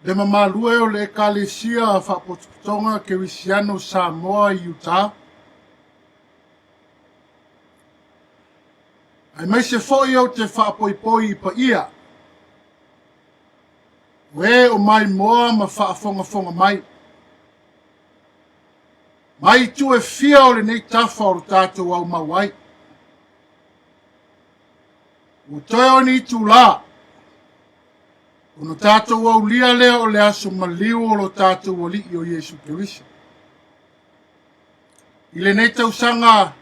Le mamalue o le ekalesia a whapotonga ke wisiano Samoa i Utah. Ai mai se foi au te whapoipoi pa ia. We o mai moa ma whaafonga mai. Mai tu e fia o le nei tafa o tātou au mawai. O toi o ni tu la. Ono tātou au lia lea o le aso Maliu o lo tātou o li o Yesu Kirisi. I le nei tau sanga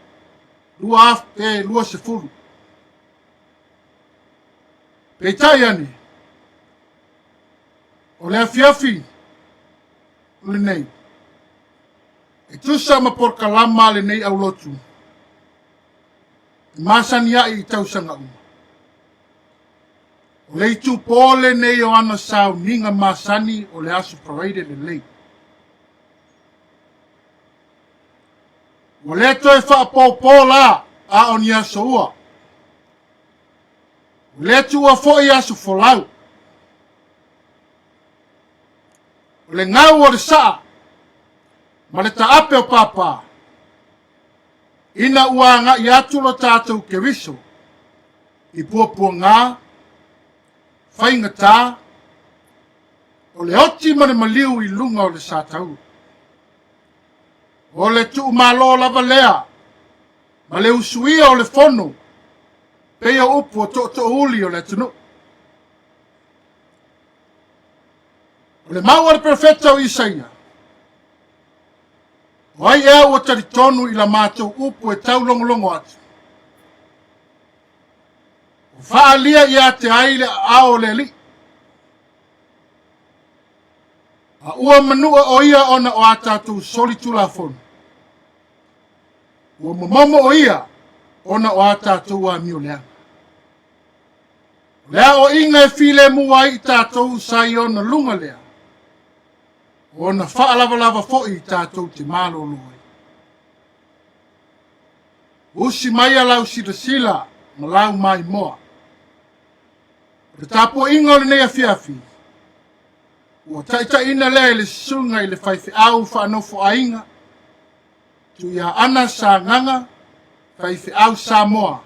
lua se furu. Pei tai ane. O le afiafi. O le nei. E tusa ma por kalama le nei au lotu. Masani ai I tau sanga uma. O le itu pole nei o ana sao ninga masani o le aso parade le lei. O le toi whaapopola a o ni aso ua. O le tua foi aso folau. O le ngau o le saa. Ma le taape o papa. Ina uanga I atu lo tātou ke wiso. I puapua ngā. Whainga tā. O le oti ma le Maliu I lunga o le sātau. O le tu malo lava lea. Ma le usuia o le fono. Pea upu o to uli o le tunu. O le maua le profeta o Isaia. Wai ea ua tari tonu ila mātou upu e tau longolongo atu. Whaalia ia te aile ao le li. A ua manua o ia ona o atatu soli tulafonu. Ua mamomo o ia ona o atatu wa miu leanga. Lea o inga e file mua i tātou sai ona lunga lea. Ona whaalava fo'i i tātou te māloloi. Usi mai alau sila ma lau mai moa. Re tāpo inga o le nea fiafi. Ua taita ina lea le sunga i le whaifi au whanofo a inga. Tu ia ana sa nganga, whaifi au sa moa.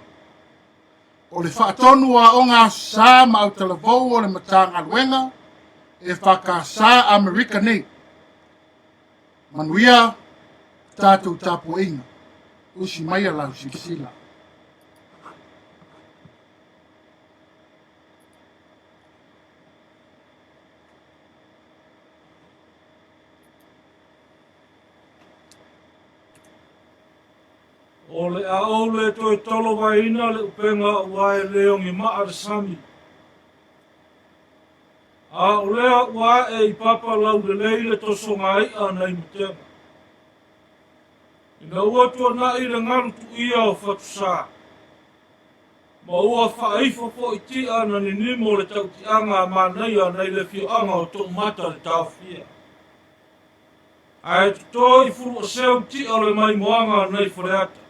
O le whaatonu a o ngā sā ma au talavou o le matanga luenga, e whaka sā Amerika nei. Manuia tātou tāpo inga, usi mai alau sila. O le au le toi tolo waina le upenga uae leongi maarisami. A o lea uae I papa lau le leile toso ngai anai mutema. Ina ua tua na I le ngaru tu ia o fatusa. Ma ua whaifo po I ti ana ni nimo le tau ti anga manai anai le fio anga o tō mata le tau fia. Ai tuto I furu o seu ti ale mai moanga anai whareata.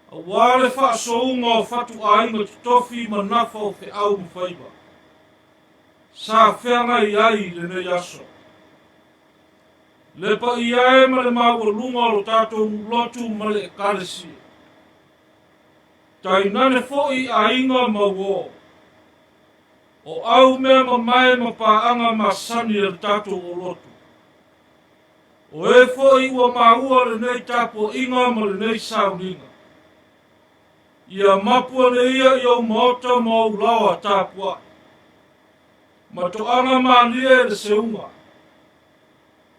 A wale whaasounga o whatu ainga tutofi ma nafa o whi au mwhaiba. Sa whenga I ai le nei aso. Le pa I ai ma le maua lunga o tātou lotu ma le ekalesi. Tai nane fo'i ainga ma wo. O au mea ma mai ma paanga ma sani le tātou o lotu. O e fo'i ua maua le nei tāpo inga ma le nei sauninga. Ia mapua le ia I au maota ma au lawa tāpua. Ma toanga maalie le seunga.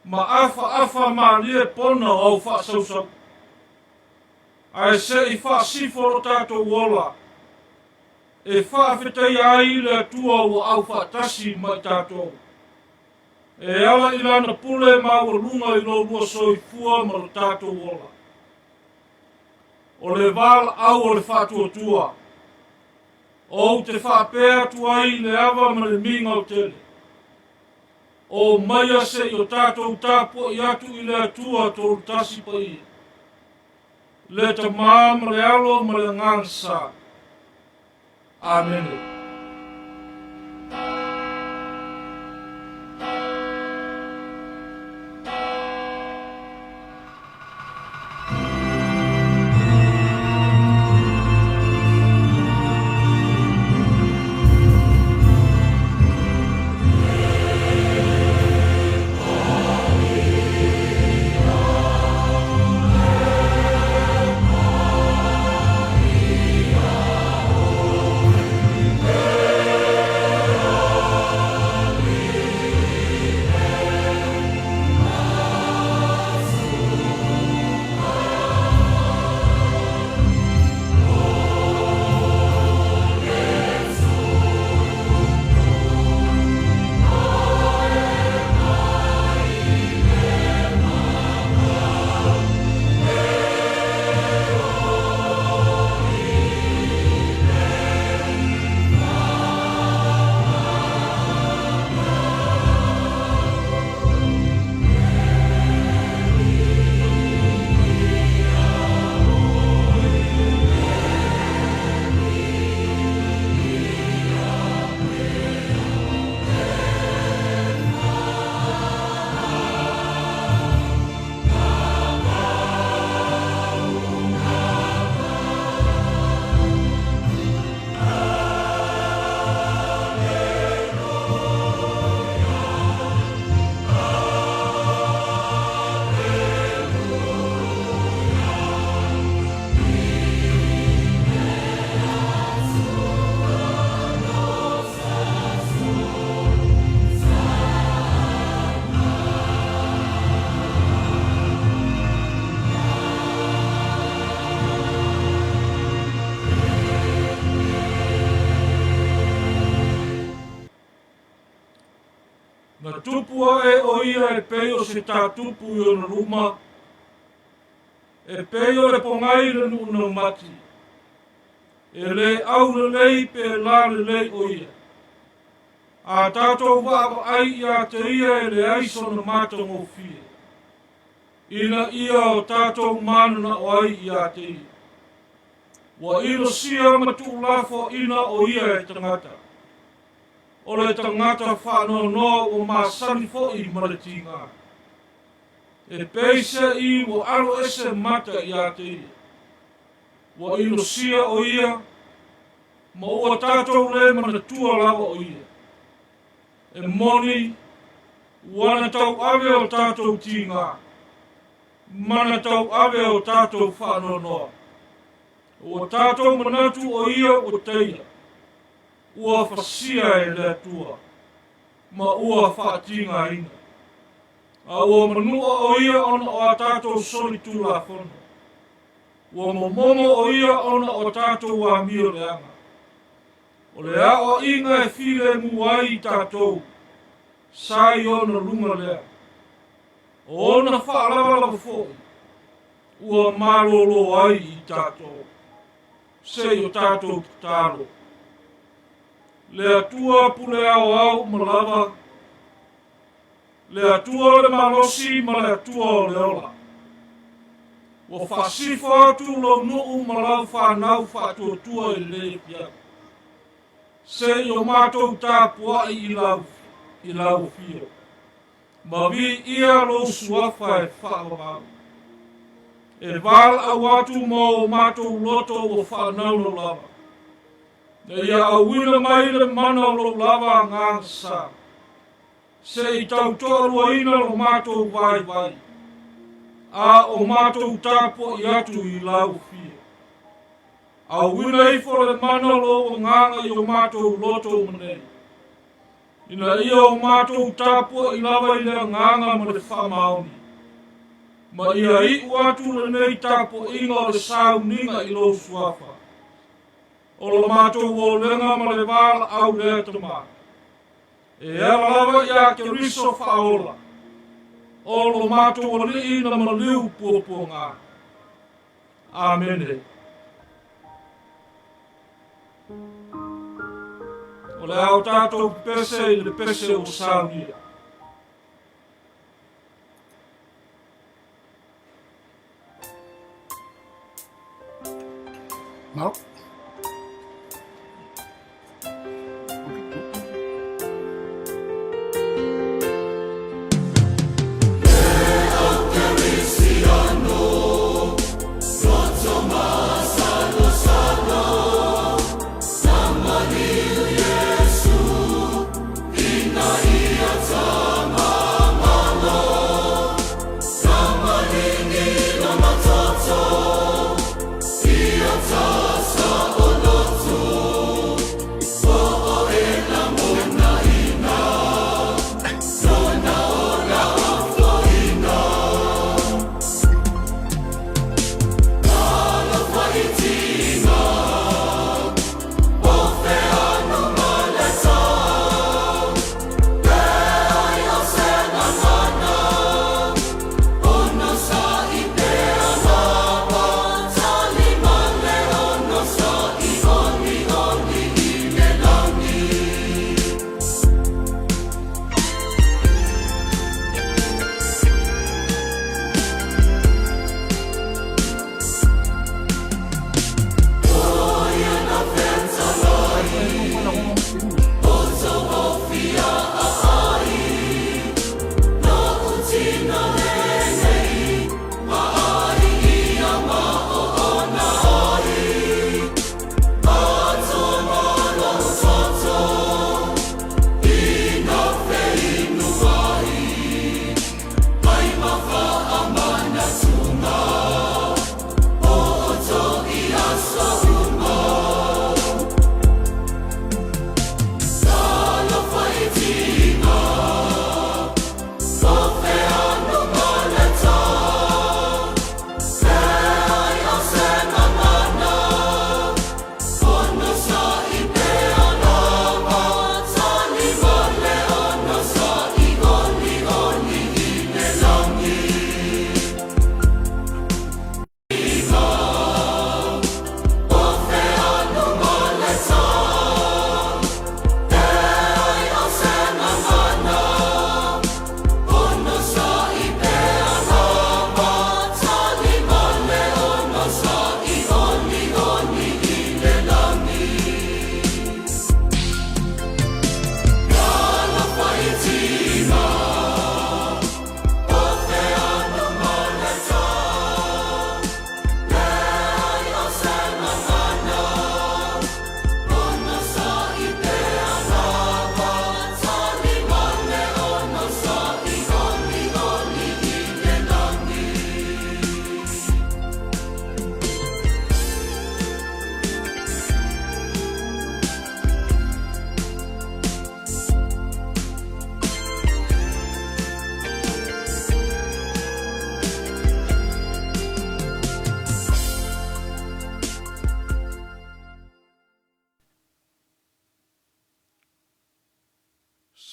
Ma afa maalie pona au whaasausau. Ai se I whaasiforo tātou wola. E whaafetai ai le atua o au whaatasi mai tātou. E ala I lana pule ma ua lunga I lo lua soifua ma lo tātou wola. O le val au o le whatuatua. O te whapea tuai le awa ma le minga o tele. O maia se I o tātou tāpua I atu I le atua tōru tasi pa ia. Le ta maa ma le alo ma le ngansa. Amen. Na tupua e o ia e peo se tā tupu i o na ruma. E peo le pongai le nuna mati. E le au le lei pe la le lei o ia. A tātou wāwa ai ia te ia e le aiso na mātongo fie. Ina ia o tātou mānuna o ai ia te ia. Wa ilo sia matu lafo ina o ia e tangata. O le tangata whanau noa o māsani fo i maratinga. E peisa i wa alo ese mata ia te ia. Wa ilo sia o ia, ma ua tātou le mana tua lawa o ia. E moni, wana tau ave o tātou tinga. Mana tau ave o tātou whanau noa. O tātou manatu o ia o teia. Ua whasia e le tua. Ma ua whaatinga ina. A ua manua o ia ona o a tātou soli tūla whono. Ua momomo o ia ona o tātou wa mio leanga. O le a o inga e while muai i tātou. Sai ona lunga lea. O ona whaalawa fōi. Ua malolo ai i tātou. Sei o tātou ki tālo. Le atua pule au malawa. Le atua le malosi ma le atua o le ola. Wa whasifo atu lo nuu malau whanau whatuatua i le pia. Sei o mātou tāpua i lau fio. Ma vi ia lo suafa e whaawau. E val au atu mo mātou loto o whanau lo lava. E ia awina mai le mana lo lava ngā sa. Se i tau toa ina lo mātou vai vai. A o mātou tāpo i atu i lau fia. Awina i fo le mana lo o nganga i o mātou loto manei. Ina ia o mātou tāpo i lava i le nganga ma le whamaoni. Ma ia i uatu le nei tāpo inga o le sauninga i lo suafa. O le mātou o lenga ma le wāla au lea tama. E ala lava i a ke riso whaola. O lo mātou o li ina Maliu puapo ngā. Amene. O le au tātou pese i le pese o saunia. Mau. Sa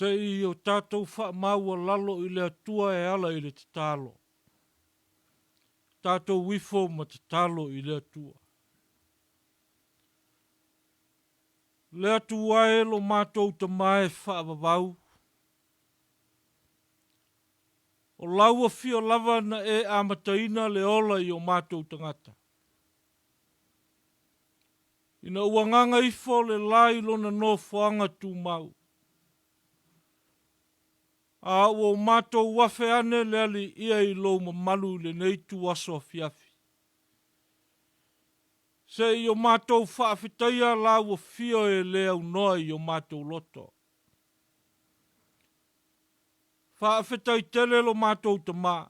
Se I o tātou wha maua lalo I le atua e ala I le te talo. Tātou wifo ma te talo I le atua. Le atua e lo mātou te mai wha avavau. O laua fio lava na e amataina le ola I o mātou tangata. Ina uanganga ifo le lai lona no fuanga tu mau. A o mātou wafe ane le ali ia I lo mamalu le nei tu aso fiafi. Se I o mātou whaafitaia la ua fio e le au noa I o mātou loto. Whaafitai tele lo mātou te mā.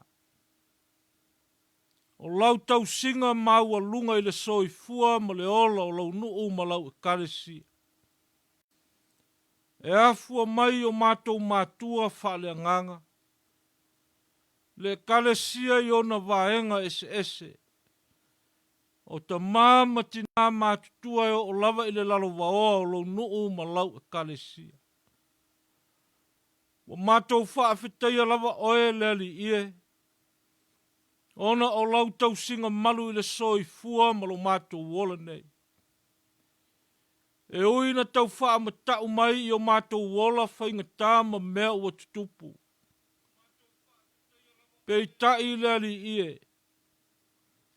O lau tau singa maua lunga I le soi fua ma le ola o lau nuu ma lau e karesi. E afua mai o mātou mātua whaale nganga. Le karesia I ona vaenga ese ese. O ta māma tina mātutua o lava I le lalo vaoa o lau nuu ma lau e karesia. O mātou whaafitaia lava oe le ali ie. Ona o lau tau singa malu I le soi fua ma lo mātou wola nei. E uina tau whaamatau mai I o mātou wola whainga tā ma mea ua tutupu. Pei tai le ali ie.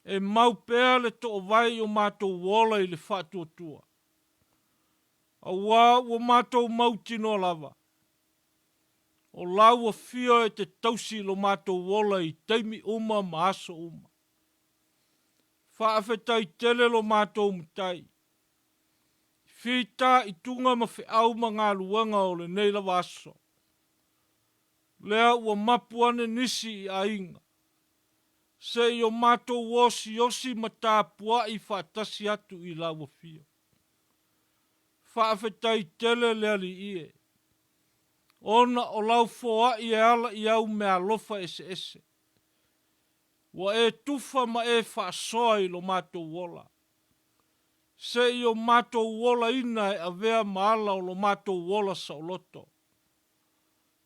E mau pēa le to vai o mātou wola I le whaatuatua. A wā ua mātou mautino lava. O laua fio e te tausi lo mātou wola I teimi uma ma aso uma. Whaafetai tele lo mātou mutai. Whita I tunga ma whi au ma ngā luanga o le nei lawa aso. Lea ua mapuane nisi I ainga. Se I o mātou wosi osi ma tā pua I whaatasi atu I laua fio. Whaafetai tele le ali ie. Ona o lau foa I e ala I au mea lofa ese ese. Wa e tufa ma e whaasoa I lo mātou wola. Se I o mātou wola ina e avea maala o lo mātou wola sa o loto.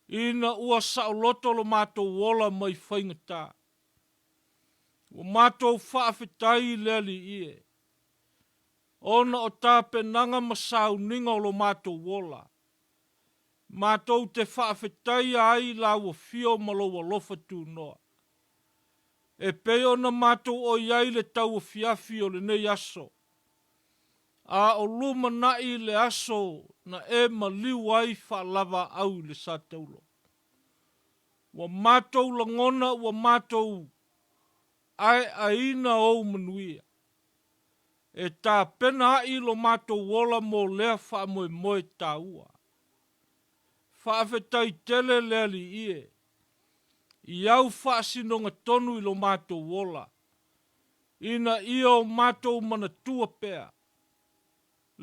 Ina ua sa o loto lo mātou wola mai whaingata. O mātou whaafetai le ali ie. Ona o tā penanga masau ninga o lo mātou wola. Mātou te whaafetai ai la ua fio malo lofa tū noa. E peo na mātou o iai le tau fiafi o le nei aso. A o luma nai le aso na e Maliu ai whaalava au le sataulo. Wa mātou langona wa mātou ai aina o manuia. E tā pena ai lo mātou wola mo lea wha moe moe tā ua. Whaafetai tele le ali ie. I au whaasinonga tonu I lo mātou wola. Ina ia o mātou mana tua pēa.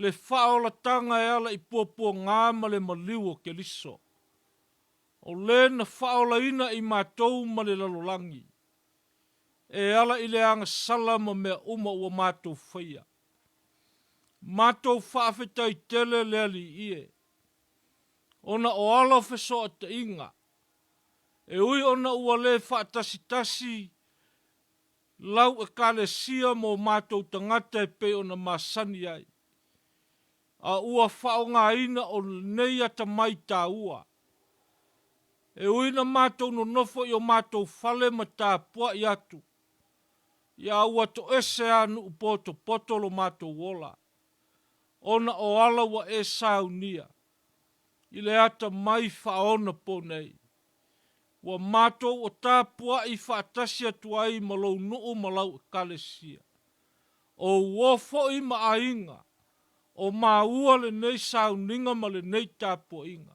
Le whaola tanga e ala I puapua ngā ma le Maliu o Keliso. O le na whaola ina I mātou ma le lalolangi. E ala I le anga salama mea uma ua mātou whaia. Mātou whaafetai tele le ali ie. Ona o ala wheso a te inga. E ui ona ua le whaatasi-tasi lau e kalesia mo mātou tangata e pe ona masani ai. A ua whaonga ina o nei ata mai tā ua. E ui na mātou no nofo I o mātou whale ma tā pua I atu. Ia ua to ese anu upoto poto lo mātou wola. Ona o ala wa e saunia. I le ata mai whaona po nei. Wa mātou o tā pua I whaatasi atu ai ma lau nuu ma lau e kalesia. O uofo I ma ainga. O maua le nei sauninga ma le nei tā pua inga.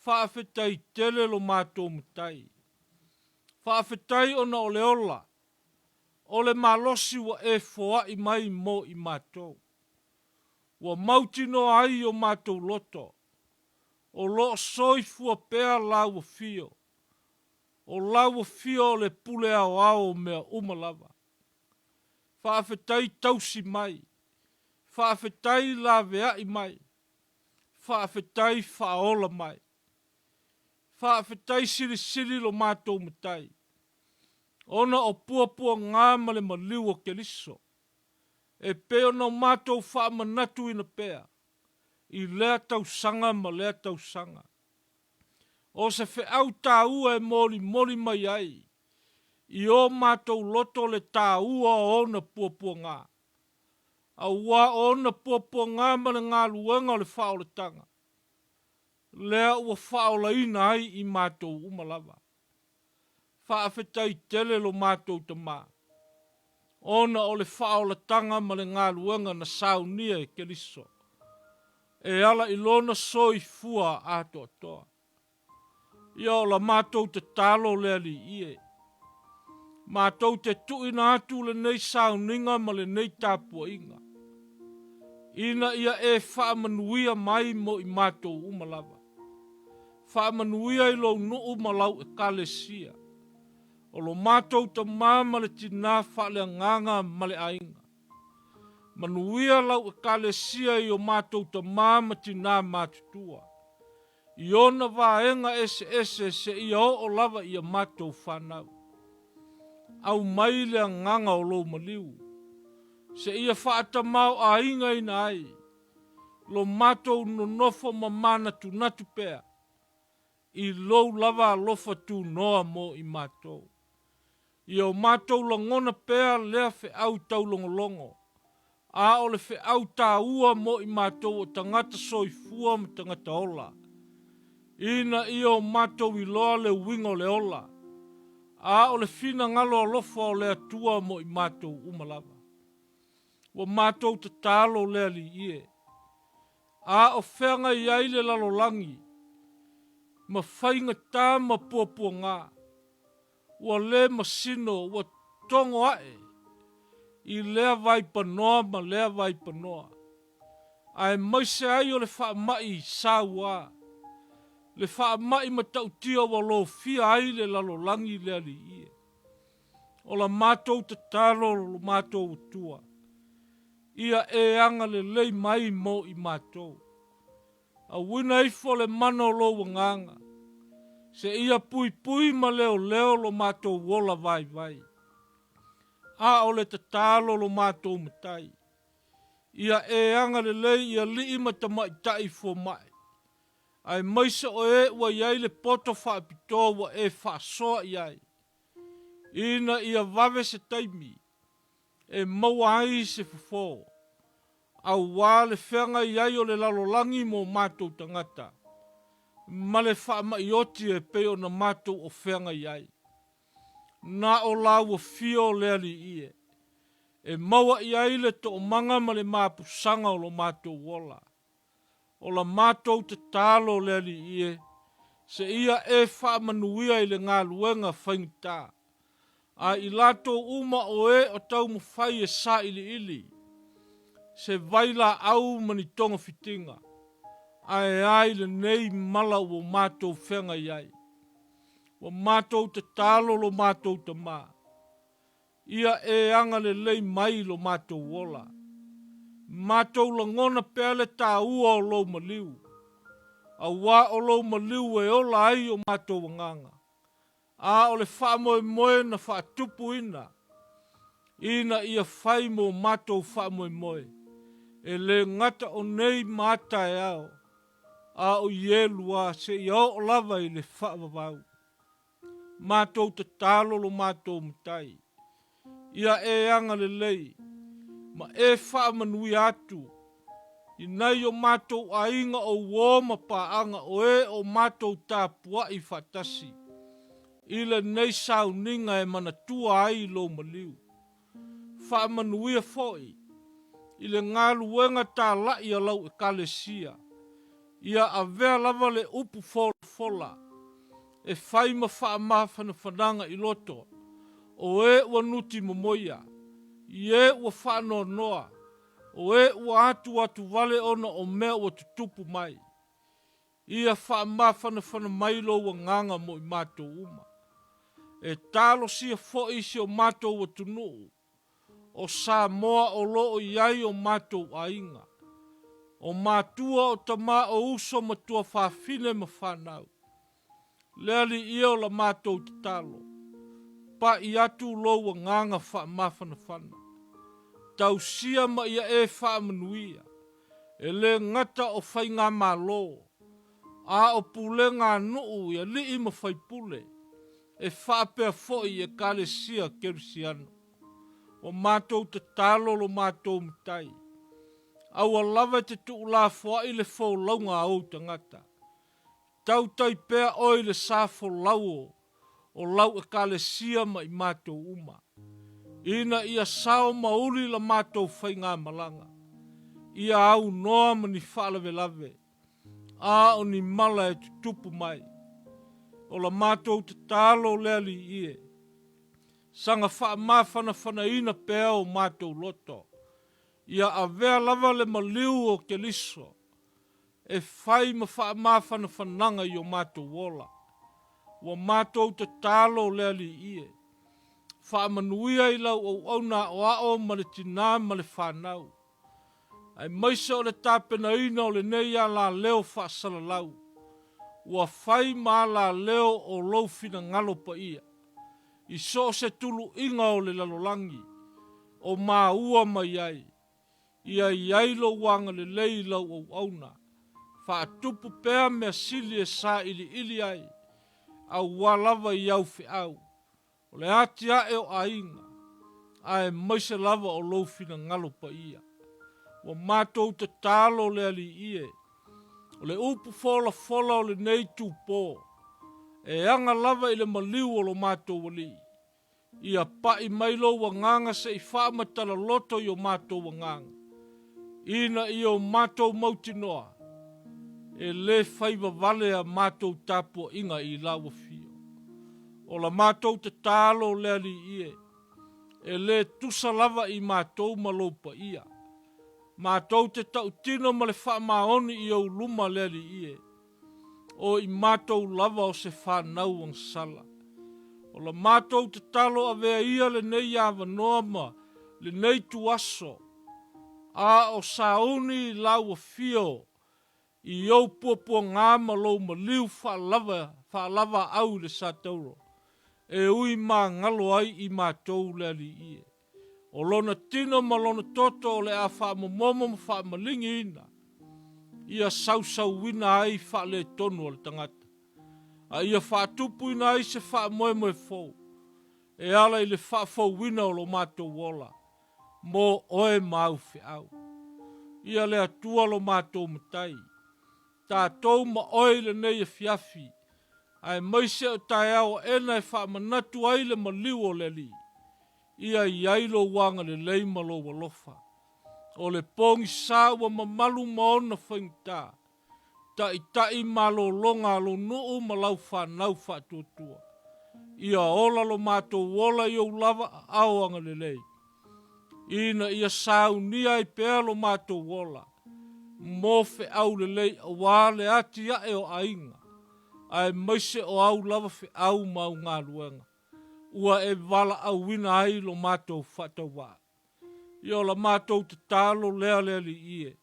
Whaafetai tele lo mātou mutai. Whaafetai ona o le ola. O le malosi wa e foa I mai mo I mātou. Wa mautino ai o mātou loto. O lo soifua pēa lau fio. O lau fio le pule au au mea umalava. Whaafetai tausi mai. Whaafetai la vea I mai. Whaafetai whaola mai. whaafetai siri lo mātou matai. Ona o pua ngā male Maliu o Keliso. E peo no mātou whaamanatu ina pea. I lea tau sanga ma lea tau sanga. O se fe au tā ua e moli mai ai. I o mātou loto le tā ua o na pua ngā. A ua o na pua ngā ma le ngā luenga o le whao le tanga. Lea ua whao la ina ai i mātou umalawa. Whaafetai tele lo mātou ta mā. Ona o le whao la tanga ma le ngā luenga na saunia e Keliso. E ala ilona soi fua ato atoa. Ia o la mātou te talo lea li ie. Mātou te tuina atu le nei sauninga ma le nei tāpua inga. Ina ia e whaamanuia mai mo i mātou umalawa. Whaamanuia i lo nuu malau e kalesia. O lo mātou ta māma le tina whaale nganga ma le ainga. Manuia lau e kalesia i o mātou ta māma tina mātutua. I ona vaenga ese se ia o lava ia mātou whanau. Au mai lea nganga o lo Maliu. Se ia whaata mau a inga ina ai. Lo mātou no nofo ma mana tu natu pea. I lo lava lofa tu noa mo i mātou. I o mātou langona pea lea fe au tau longolongo. A o le fe au tā ua mo i mātou o tangata soifua ma tangata ola. Ina i o mātou i loa le wingo le ola. A o le fina ngalo alofa o le atua mo i mātou umalawa. Wa mātou te tālo lea li ie. A o whenga i aile lalolangi. Ma whainga tā ma pua ngā. Wa le masino wa tongo ae. I lea vai panoa ma lea vai panoa. Ai maise ai o le wha mai saua. Le wha mai ma tautia wa lo fia ai le lalolangi lea li ie. O la mātou te tālo lo mātou tua. Ia e anga le lei mai mo i mātou. A wina ifo le mano lo wanganga. Se ia pui ma leo lo mātou wola vai. A o le te tālo lo mātou matai. Ia e anga le lei ia li ima ta mai tai fo mai. Ai maisa o e ua iai le poto whaapito wa e whaasoa iai. Ina ia vave se taimi. E maua ai se fufo. Au wā le whenga iai o le lalolangi mo mātou tangata. Ma le whaama ioti e peo na mātou o whenga iai. Na o la ua fio lea li ie. E maua iai le to o manga ma le māpusanga o lo mātou wola. O la mātou te tālo lea li ie. Se ia e whaamanuia i le ngā luenga whaingita. A i lato uma o e o tau mawhai e sa ili. Se vaila au mani tonga fitinga. Ai le nei mala o mātou whenga iai. Wa mātou te tālo lo mātou te mā. Ia e anga le lei mai lo mātou wola. Mātou langona pele tā ua o lo Maliu. A wā o lo Maliu e ola ai o mātou wanganga. A o le whaamoe na whaatupu ina. Ina ia whai mo mātou whaamoe. E le ngata o nei māta e ao. A o ielua se i o lava i le whaavavau. Mātou te tālo lo mātou mutai. Ia e anga le lei. Ma e whaamanui atu. I nei o mātou a inga o wōma paanga o e o mātou tāpua i whatasi. I le nei sauninga e manatua ai lo Maliu. Whaamanuia foi. I le ngā luenga tā lai a lau e kalesia. Ia a vea lava le upu fola. E whaima whaamawhana whananga i loto. O e ua nuti momoia. I e ua whanoa noa. O e ua atu vale ona o mea ua tutupu mai. Ia whaamawhana mailo ua nganga mo i mātou uma. E tālo sia foi si o mātou ua tunuu. O sa moa o loo iai o mātou ainga. O mātua o tamā o uso matua whawhine ma whanau. lea li ia o la mātou te talo. Pa I atu loa nganga wha mawhanawhana. Tau sia ma ia e wha manuia. E le ngata o whai ngā malo. A o pule ngā nuu ia li ima whai pule. E wha pia foi e kale sia kerisiano. O mātou te talo lo mātou mtai. Au a lava te tu la fua I le fo launga au tangata. Tau tai pea oi le safo lau o lau e kale sia ma I mātou uma. Ina ia sao mauli la mātou whai ngā malanga. Ia au noa mani whaalave lave. A o ni mala e tutupu mai. O la mātou te talo lea li ie. Sanga wha mawhana ina pea o mātou loto. Ia a vea lava le maliu o ke liso. E whai ma wha mawhana I o mātou wola. Wa mātou te talo lea li ie. Wha manuia I lau au na o ao ma le tina ma le whanau. Ai maise o le tāpena ina o le nei a la leo wha salalau. Ua whai ma la leo o loufina ngalo pa ia. I so se tulu inga o le lalolangi. O mā ua mai ai. Ia iai lo wanga le lei lau au auna. Wha tupu pēa mea sili e sa ili ai. Au walawa I au fi au. O le ati a e o ainga. Ai maise lava o loufina ngalo pa ia. Wa mātou te talo le ali ie. O le upu fola o le nei tūpō. E anga lava I le maliu o lo mātou wali. Ia pa I mailo wa nganga se I whaamatala loto I o mātou wa nganga. Ina I o mātou mautinoa. E le whaiva vale a mātou tāpua inga I lawa fio. O la mātou te talo le ali ie. E le tusa lava I mātou malopa ia. Mātou te tautino ma le whaamaoni I au luma le ali ie. O I mātou lava o se whanau ang sala. O la mātou te talo a vea ia le nei awa noa ma le nei tuaso. A o sauni lawa fio. I au puapua ngā malo ma liu wha au le satauro. E ui mā ngalo ai I mātou le ali ie. O lona tino ma lona toto o le a wha momomo ma wha malingi ina. Ia sau wina ai wha le tonu o le tangata. A ia wha tupu ina ai se wha moe fau. E ala I le wha fau wina o lo mātou wola. Mo oe mau whi au. Ia le atua lo mātou matai. Tātou ma oe le nei e fiafi. Ai maise o tae au ena e wha manatu ai le maliu o le li. Ia iai lo wanga le leima lo walofa. O le pongi sawa ma malu maona whaingta. Tai malo longa lo nuu ma lau whanau whatuatua. Ia ola lo mātou wola I au lava auanga le lei. Ina ia sau nia I pēa lo mātou wola. Mofe au le lei a wale ati a e o ainga. Ai maise o au lava fe au mau ngā luenga. Ua e wala au wina ai lo mātou whatawa. Ia o la mātou te talo lea li ie.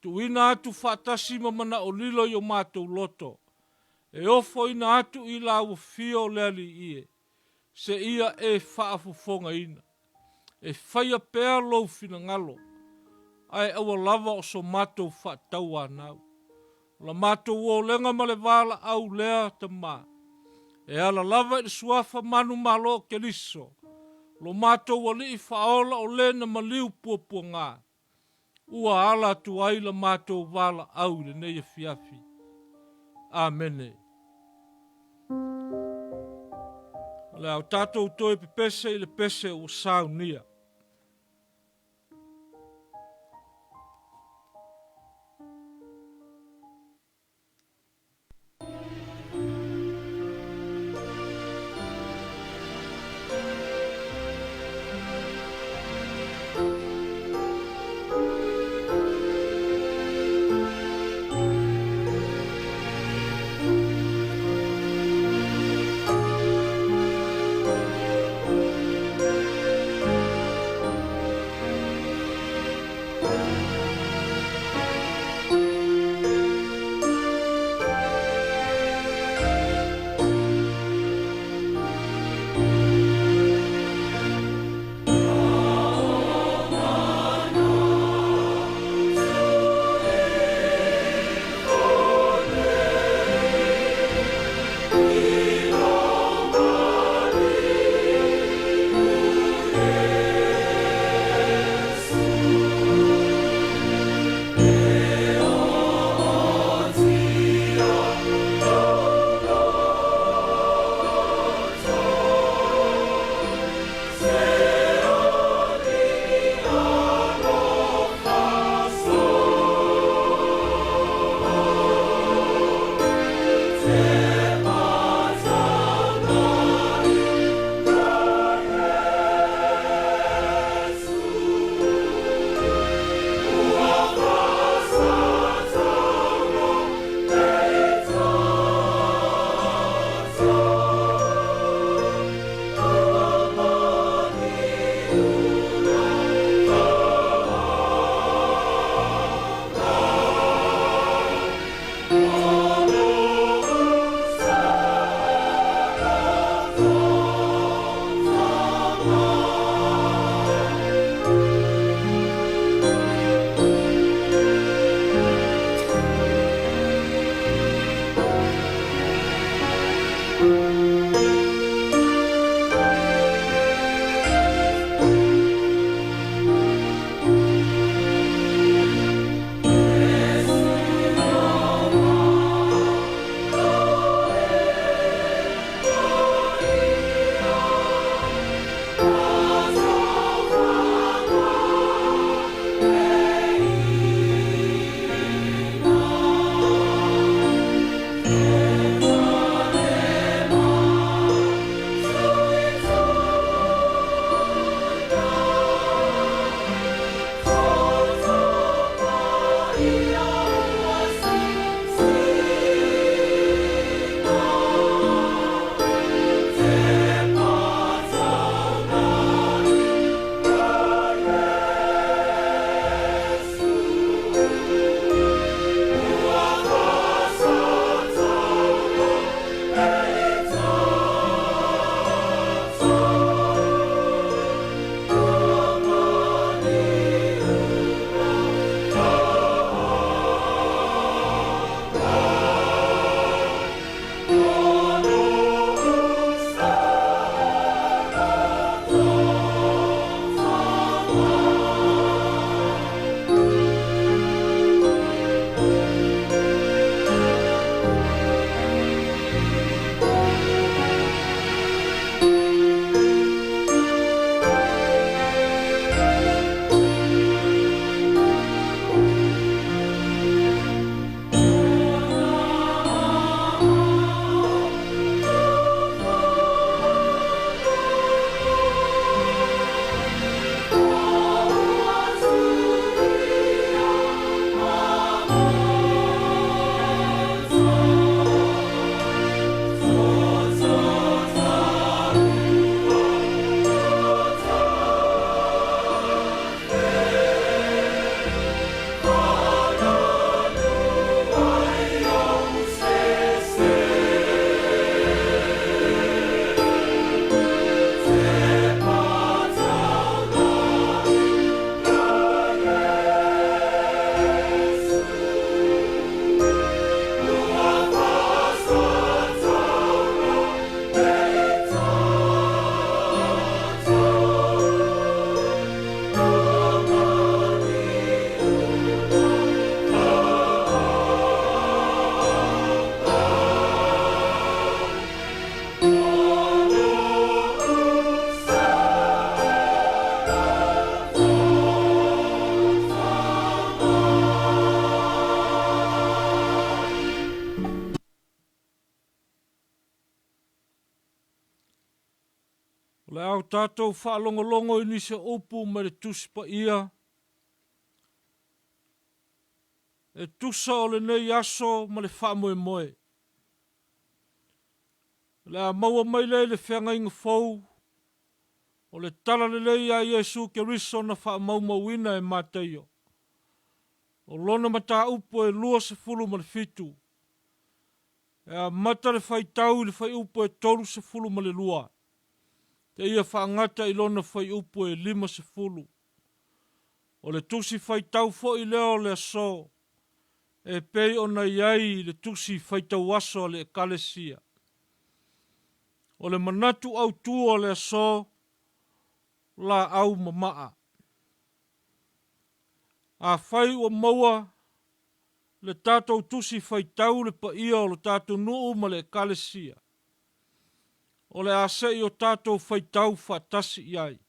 Tu ina atu whatasi mamana o lilo I o mātou loto. E ofo ina atu I la ua fio lea li ie. Se ia e whaafufonga ina. E whaia pēa lou fina ngalo. Ai awa lava o so mātou whatawa nau. La mātou o lenga ma le wala au lea ta mā. E ala lava I suafa manu malo ke liso. Lo mātou wali I whaola o le na maliu puapua ngā. Ua ala tu ai la mātou wala au le neia fiafi. Amene. Le au tātou toi pepese I le pese o saunia. O le au tātou whaalongolongo ini se upu ma le tusi pa ia. E tusa o le nei aso ma le whaamoe moe. Le a maua mai le whenga inga fau. O le tala le lei a Iesu ke riso na whaamaumauina e māteio. O lona mata upo e lua se fulu ma le fitu. E a mata le whai tau le whai upo e toru se fulu ma le lua. Te ia whaangata i lona whai upo e 5 se fulu. O le tusi whai tau fo i leo le aso. E pei o na iai le tusi whai tau aso le ekalesia. O le manatu au tua le aso la au mamaa. A whai o maua le tātou tusi whai tau le pa ia o le tātou nuu ma le ekalesia. O le asei o tātou whai tau whaatasi iai.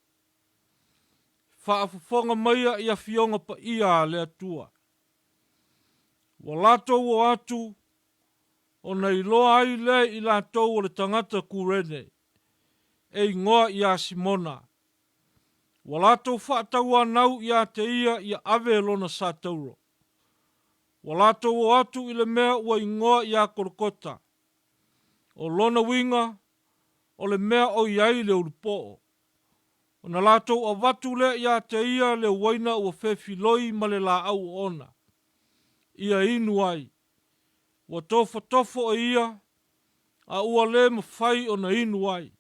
Whaafafonga maia ia fionga pa ia le atua. Wa lātou o atu o nei loa ai le i lātou o le tangata kurene. E ngoa ia Simona. Wa lātou whaatau anau ia te ia ave lona sātauro. Wa lātou o atu i le mea ua ingoa ia korokota. O lona winga o le mea o iai le ulupoo. O na lātou a watu le ia te ia le waina ua whewhiloi ma le la au ona. Ia inu ai. Wa tofo o ia, a ua le mawhai o na inu ai.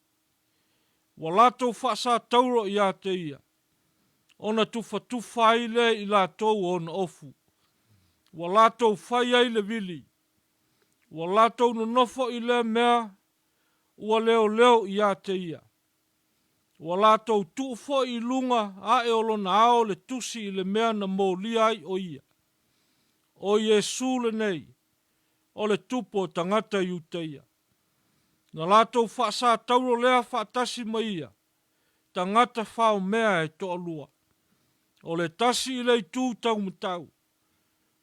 Wa lātou whaasa tauro ia te ia. O na tufa ai le i lātou o na ofu. Wa lātou whai ai le vili. Wa lātou no nofo i le mea, ua leo ia te ia. Wa lātou tuufo i lunga a e olona ao le tusi i le mea na mōlia ai o ia. O Iesu le nei, o le tupo tangata iu te ia. Na lātou whaasa tauro lea whaatasi ma ia, tangata whao mea e toa lua. O le tasi i lei tū tau matau,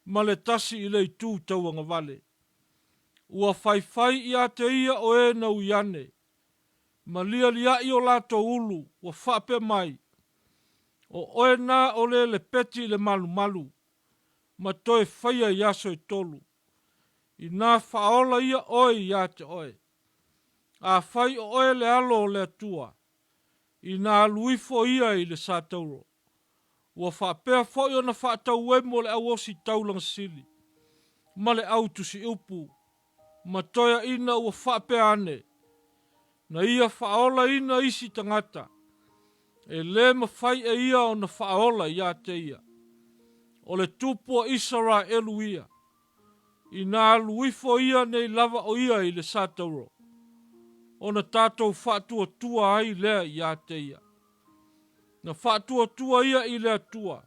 ma le tasi i lei tū tau anga vale. Ua whai ia te ia o e na uiane, ma lia i o lātou ulu, ua whape mai. O oe nā o le peti le malu, ma toe whaia i aso e tolu. I nā whaola ia oe ia te oe. A whai o oe le alo o le atua. I nā luifo ia i le sātauro. Ua whapea foi o na whaatau e mo le awosi taulang sili. Ma le autusi upu. Ma toia ina ua whapea ane. Na ia whaola ina isi tangata. E le mawhai e ia o na whaola ia te ia. O le tupua Israelu ia. I nā luifo ia nei lava o ia i le sātauro. O na tātou whaatua ai lea ia te ia. Na whaatua ia i le atua.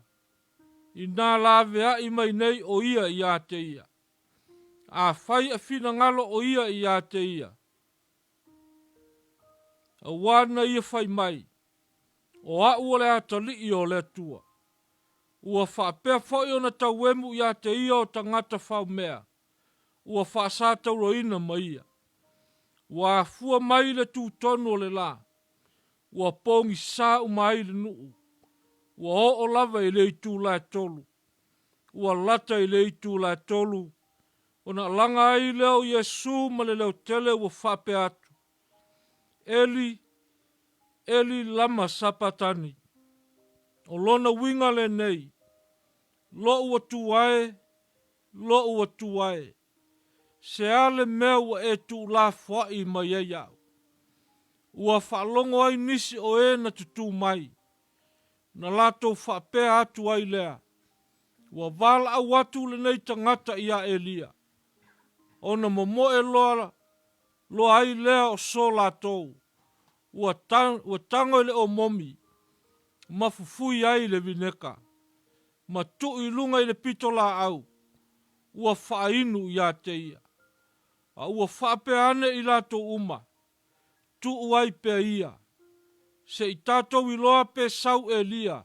I nā lawea i mai nei o ia te ia. A whai a whina ngalo o ia te ia. A wana ia whai mai. O a ua le atali i o le atua. Ua whapea whai o na tauemu ia te ia o tangata whau mea. Ua whaasātauro ina mai ia. Ua fua mai le tūtonu o le la. Ua pongi sā umai le nuu. Ua o lava i le itu la tolu. Ua lata i le itu la tolu. O na langa ai leo Iesu ma le leo tele ua whape atu. Eli lama sapatani. O lona winga le nei. Lo ua tuae. Se ale mea ua e tu la fwai ma iau. Ua whalongo ai nisi o e na tutu mai. Na lato whapea atu ai lea. Ua vala au atu le nei tangata ia Elia. O na momo e loa ai lea o so latou. Ua tango le o momi. Ma fufui ai le vineka. Ma tu i lunga i le pito la au. Ua whainu ia te ia. A ua whape ane i lato uma. Tu uai pe ia. Se i tātou i loa pe sau Elia.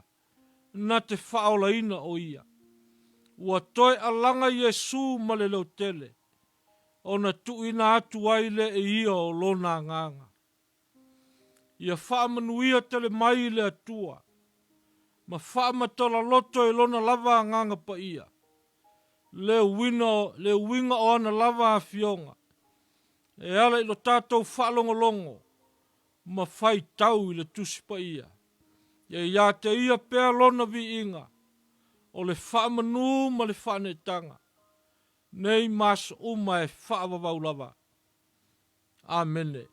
Na te whaolaina o ia. Ua toi alanga Iesu ma le leo tele. O na tu ina atu ai le e ia o lona nganga. Ia whaamanuia tele mai le atua. Ma whaamatola loto e lona lava nganga pa ia. Le winga o ana lava a fionga. E ala ilo tātou whaalongolongo. Ma whai tau i le tusi pa ia. Ia te ia pēr lona vi inga. O le whaamanu ma le whaanetanga. Nei mas uma e whaavavau lava. Amene.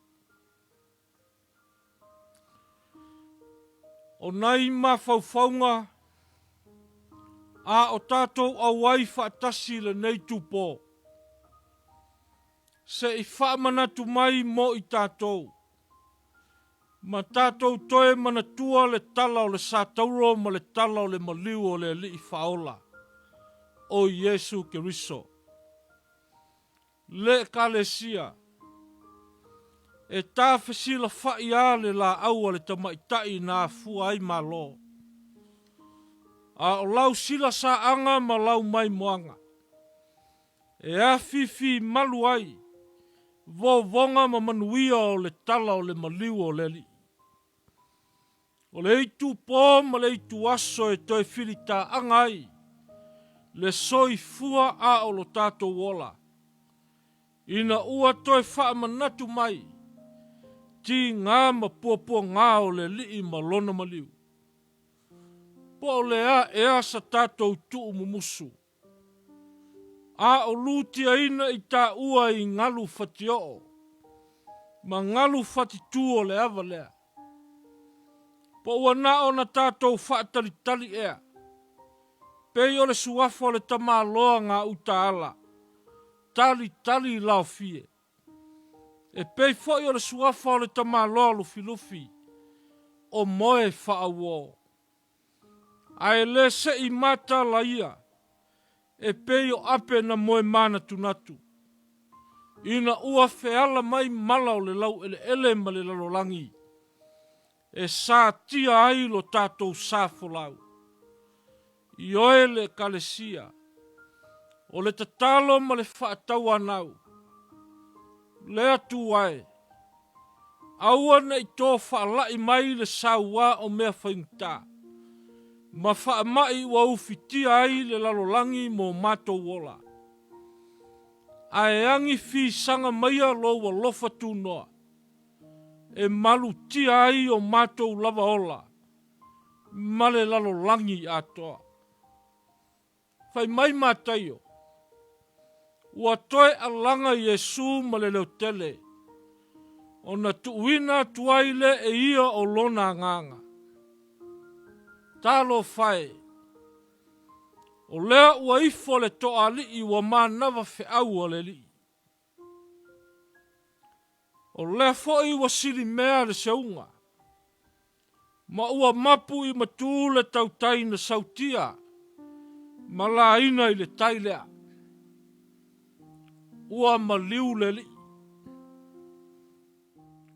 O nai ma faufaunga. A o tātou au ai whaatasi le nei tupo. Se i whaamanatu mai mo i tātou. Ma tātou toe manatua le tala o le sātauro ma le tala o le maliu o le li i whaola. O Yesu Keriso. Le kalesia. E tā whesila whai ale la aua le tamaitai nā fua ai malo. A o lau sila sa anga ma lau mai moanga. E a fifi malu ai. Vonga ma manuia o le tala o le maliu o le li. O le itu pō ma le itu aso e toi filita angai. Le soi fua a o lo tato wola. Ina ua toi wha manatu mai. Ti ngā ma pua ngā o le li ma lona maliu. Po le a e asa tato tuu mumusu. A o lutia ina i tā ua i ngalu fatio. Ma ngalu fatitu o le ava lea. Po ua na o na tātou whaatalitali ea. Pei o le suafa o le tamā loa ngā uta ala. Tali lao fie. E pei foi o le suafa o le tamā loa lufi. O moe whaawō. Ai le se i mata la ia. E pei o ape na moe mana tunatu. Ina ua feala mai mala o le lau ele ma le lalolangi. E sa tia ai lo tātou sāfolau. I oe le kalesia. O le tatalo ma le whaatau anau. Le atu ai. Aua na i tō whaalai mai le saua o mea whaingta. Ma whaamai ua ufitia ai le lalolangi mo mato wola. Ae angi fi sanga maia lo wa lofa tu noa. E malu tia ai o mato lava ola. Male lalolangi atoa. Fai mai mataio. Ua toe alanga Yesu ma le leo tele. O na tuuina tuaile e ia o lona nganga. Talo fai. O lea ua ifo le toa li i wa manawa fe au o le li. O lea foi wa sili mea le seunga. Ma ua mapu i matu le tautai na sautia. Ma la ina i le tailea. Ua maliu le li.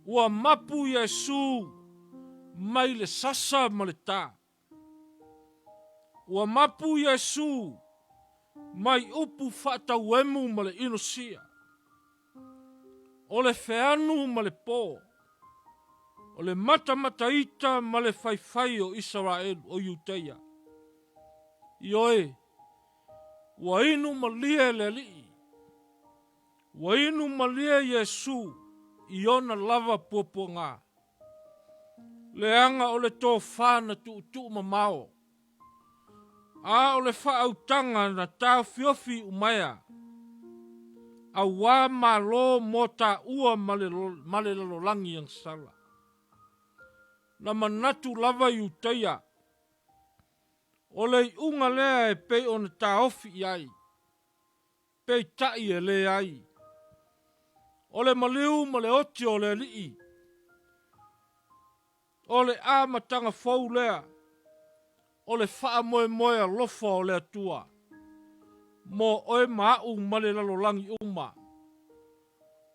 Ua mapu Yesu mai le sasa ma le tā. Ua mapu Yesu mai upu whaatau emu ma le inosia. O le feanu ma le pō. O le mata ita ma le whaiwhai o Israel o Iuteia. Ioe, ua inu ma lia le li. Ua inu ma lia Yesu i ona lava puapua ngā. Le anga o le tō whāna tu ma mao. A o le whaautanga na tāu fiofi umaya. A wā malo mo tā ua male lalolangi ang sala. Na manatu lava Iuteia. O le unga lea e pei o na tā ofi iai. Pei tai e le ai. O le maliu ma le oti o le lii. O le āmatanga fau lea. O le wha moe lofa o le atua. Mo oe maau ma le lalolangi uma.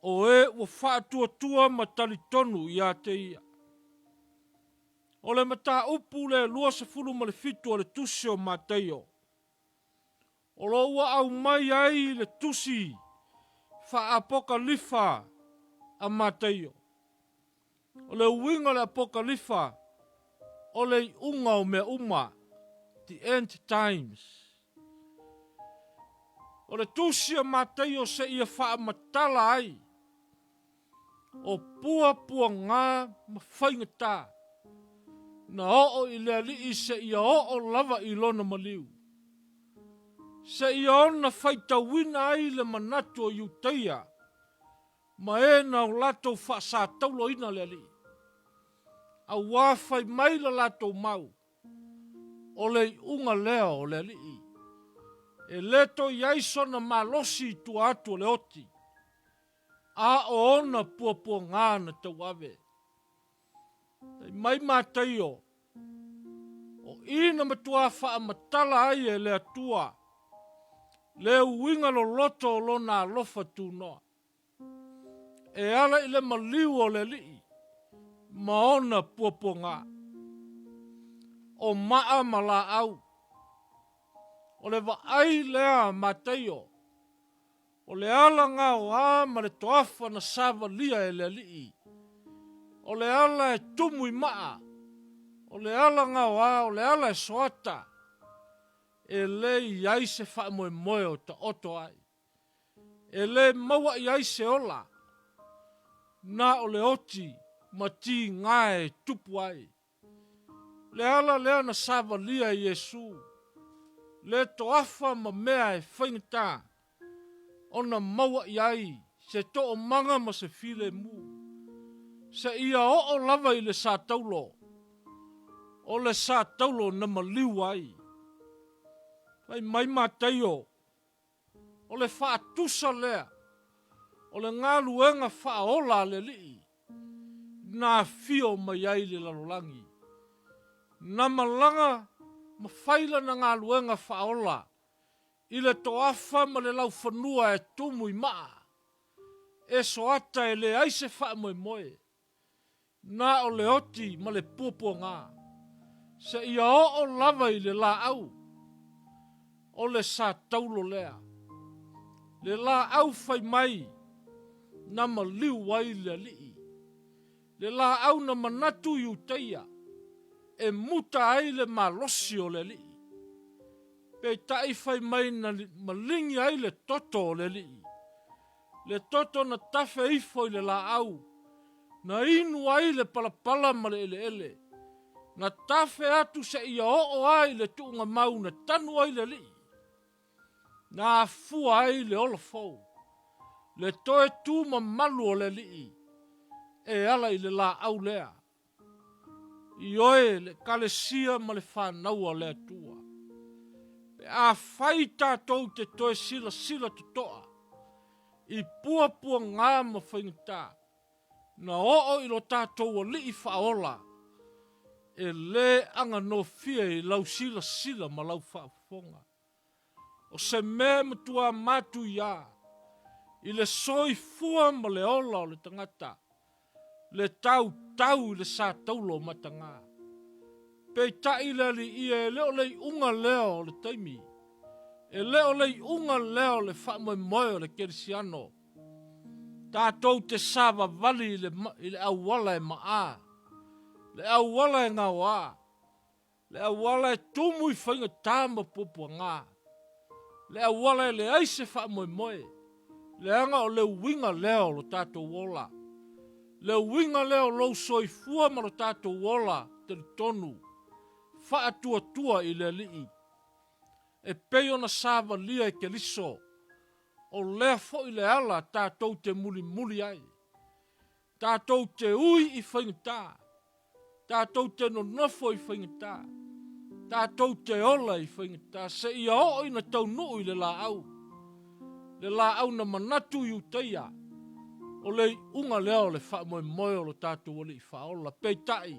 O e ua wha tua ma talitonu i a te ia. O le mata upu le lua se fulu ma le fitu o le tusi o mateio. O lo ua au mai ai le tusi. Fa apoka lifa a mateio. O le uinga le apokalifa, o le unga o mea uma, the end times. O le tusia matei o se ia wha matala ai, o pua ngā mawhaingata, na o i le ali se ia o lava i lona maliu. Se ia ona whaitawina ai le manatu o Iuteia, ma e na o lato wha sa taulo ina le ali. A wawhai mai la lato mau, o le unga lea o le ali. E leto iaiso na malosi tu atu o le oti, a o ona pua ngā na tau ave. Mai mātai o ina matua wha matala ai e le atua, le uinga lo loto lo na lofa tu noa. E ala i le maliu o le lii, ma ona pua ngā. O maa mala au, o le wa ai lea mātai o le ala ngā o a ma le toafa na sava lia e le lii. O le ala e tumu i maa, o le ala ngā o a, o le ala e soata, e le iai se wha moe o ta oto ai. E le maua iai se ola, na o le oti ma ti ngā e tupu ai. Le ala lea na sava lia i Yesu, le toafa ma mea e whaingata, ona maua iai se to o manga ma se file mu. Se ia o lava i le sa taulo, o le sa taulo na maliu ai. Pai mai mātai o le whaatusa lea, o le ngā luenga whaola le lii, nā fio mai ai le lalolangi. Nā malanga ma whaila na ngā luenga whaola, i le toafa ma le lau whanua e tumu i maa, e soata e le aise wha moe. Nā o le oti ma le pupua ngā, se ia o lava i le la au, o le sa taulo lea. Le la au fai mai, na maliu wai le lii. Le la au na manatu Iuteia, e muta ai le malosi o le lii. Pe tai fai mai na malingi ai le toto o le lii. Le toto na tafe ifo i le la au, na inu ai le palapala ma le ele. Na tafe atu se ia o ai le tuunga mau na tanu ai le lii. Na fua ai le olafou. Le toe tu ma malu o le lii. E ala i le la au lea. I oe le kalesia ma le whanau le atua. Pe a fai tātou te toe sila tutoa. I pua ngā ma whaingata. Na o ilo tātou o lii whaola. E le anga no fia i lau sila ma lau whaafonga. O se mea matua matu ia. I le soi fua ma le ola o le tangata. Le tau i le sa taulo matanga. Pe tai le li ia e leo le unga leo o le taimi. E leo le unga leo le whamoe o le kerisiano. Tātou te sava vali i le awala e maa. Le awala e ngā wā. Le awala e tumu i whainga tāma pupua ngā. Le awala e le aise whamoe. Le anga o le winga leo lo tātou wola. Le winga leo lo soi fua ma lo tātou wola te tonu. Wha tua i le lii. E peo na sava lia e ke liso. O lea fo i le ala tātou te muli ai. Tātou te ui i whaingata. Tātou te nonofo i whaingata. Tātou te ola i whaingata. Se ia o ina tau nuu i le la au. Le la au na manatu Iuteia. O le unga leo le wha moe o lo tātou o li i whaola. Pei tai.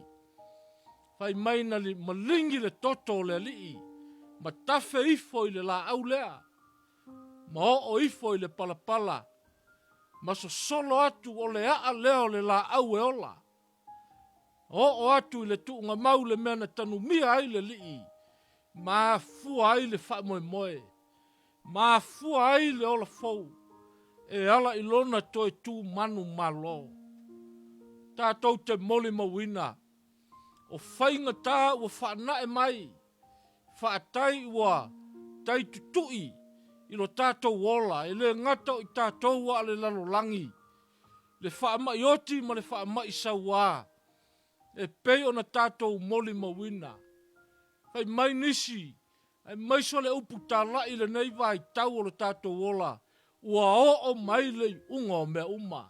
Whai maina li malingi le toto o le lii. Ma tafe ifo i le la au lea. Ma o ifo i le palapala. Ma so solo atu o le a leo le la au e ola. O atu i le tuunga mau le mea na tanu mia ai le lii. Ma fua ai le wha moe. Ma fua ai le ola fou. E ala ilona toe tu manu malo. tātou te moli mawina. O whainga tā ua whaanae mai, whaatai ua tai tutui i lo tātou wola, e le ngata i tātou wa le lalolangi, le whaamai oti ma le whaamai saua, e pei o na tātou moli mawina. Kai mai nisi, ai mai so le upu tā lai le nei vai tau o le tātou wola, ua o mai le unga o mea uma.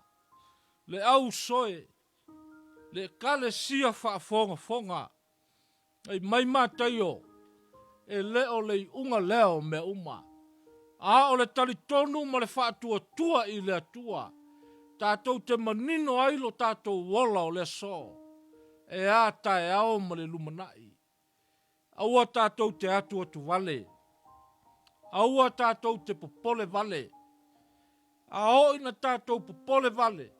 Le au soe, le kale sia whaafonga fonga, ai mai mātai o, e leo le unga leo mea uma. A o le tali tonu ma le whaatua tua i le atua, tātou te manino ai lo tātou wola o le so, e a tae ao ma le lumanai. Aua tātou te atua tu vale, aua tātou te popole vale, a o ina tātou popole vale,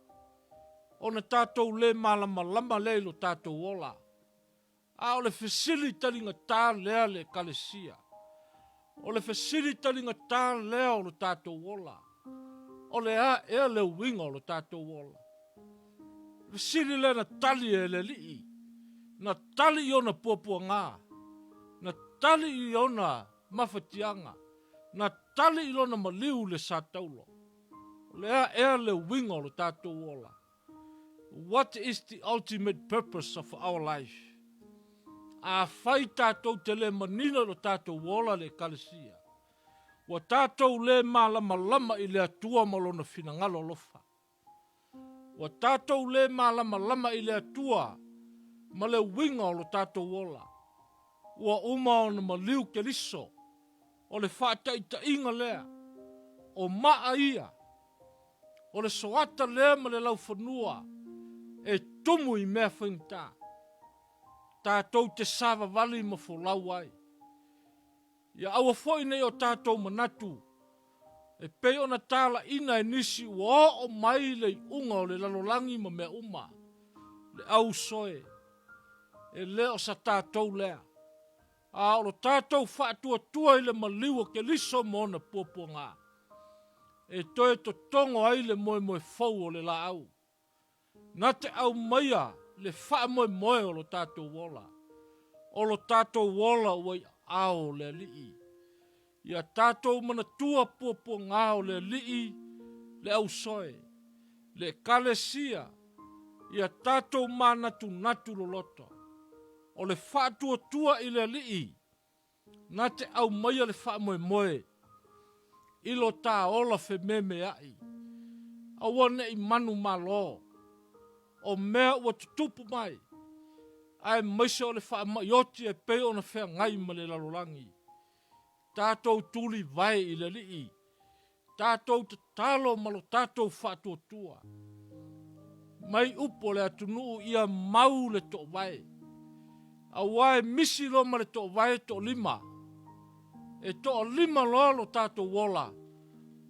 o na tātou le malama lama le lo tātou wola. A o le facilitari nga tā lea le kalesia. O le facilitari nga tā lea o lo tātou wola. O le a ea le winga o lo tātou wola. Facilitari le na tali e le lii. Na tali i ona puapua ngā. Na tali i ona mawhatianga. Na tali i ona maliu le sātaulo. O le a ea le winga o lo tātou wola. What is the ultimate purpose of our life? A whai tātou te le manina lo tātou wola le kalesia. Wa tātou le malama lama i le atua malona finangalo lofa. Wa tātou le malama lama i le atua ma le winga o lo tātou wola. Wa uma o na maliu ke liso. O le whaataita inga lea. O maa ia. O le soata lea ma le lau whanua. E tumu i mea whaingta. Tātou te sāwa wali ma wholau ai. Ia aua fwoi nei o tātou manatu. E pei ona tāla ina e nisi ua o mai le unga o le lalolangi ma mea uma. Le au soe. E leo sa tātou lea. A o lo tātou whaatua tua i le maliua ke liso mona puapua ngā. E toe to tongo ai le moe moe fau o le la au. Na te au maia le wha moe moe o lo tātou wola. O lo tātou wola ui ao le lii. Ia tātou mana tua puapua ngā o le lii, le au soe, le kalesia. Ia tātou manatu natu lo loto. O le wha tua i le lii. Na te au maia le wha moe moe. I lo tā ola fe meme ai. Awane i manu malo. O mea ua tutupu mai. Ai maise o le wha maioti e peo na whea ngai ma le lalolangi. Tātou tuli vai i le lii. Tātou te talo malo tātou wha tua. Mai upo le atunuu ia mau le to vai. A wae misi lo ma le to vai to lima. E to lima lo tātou wola.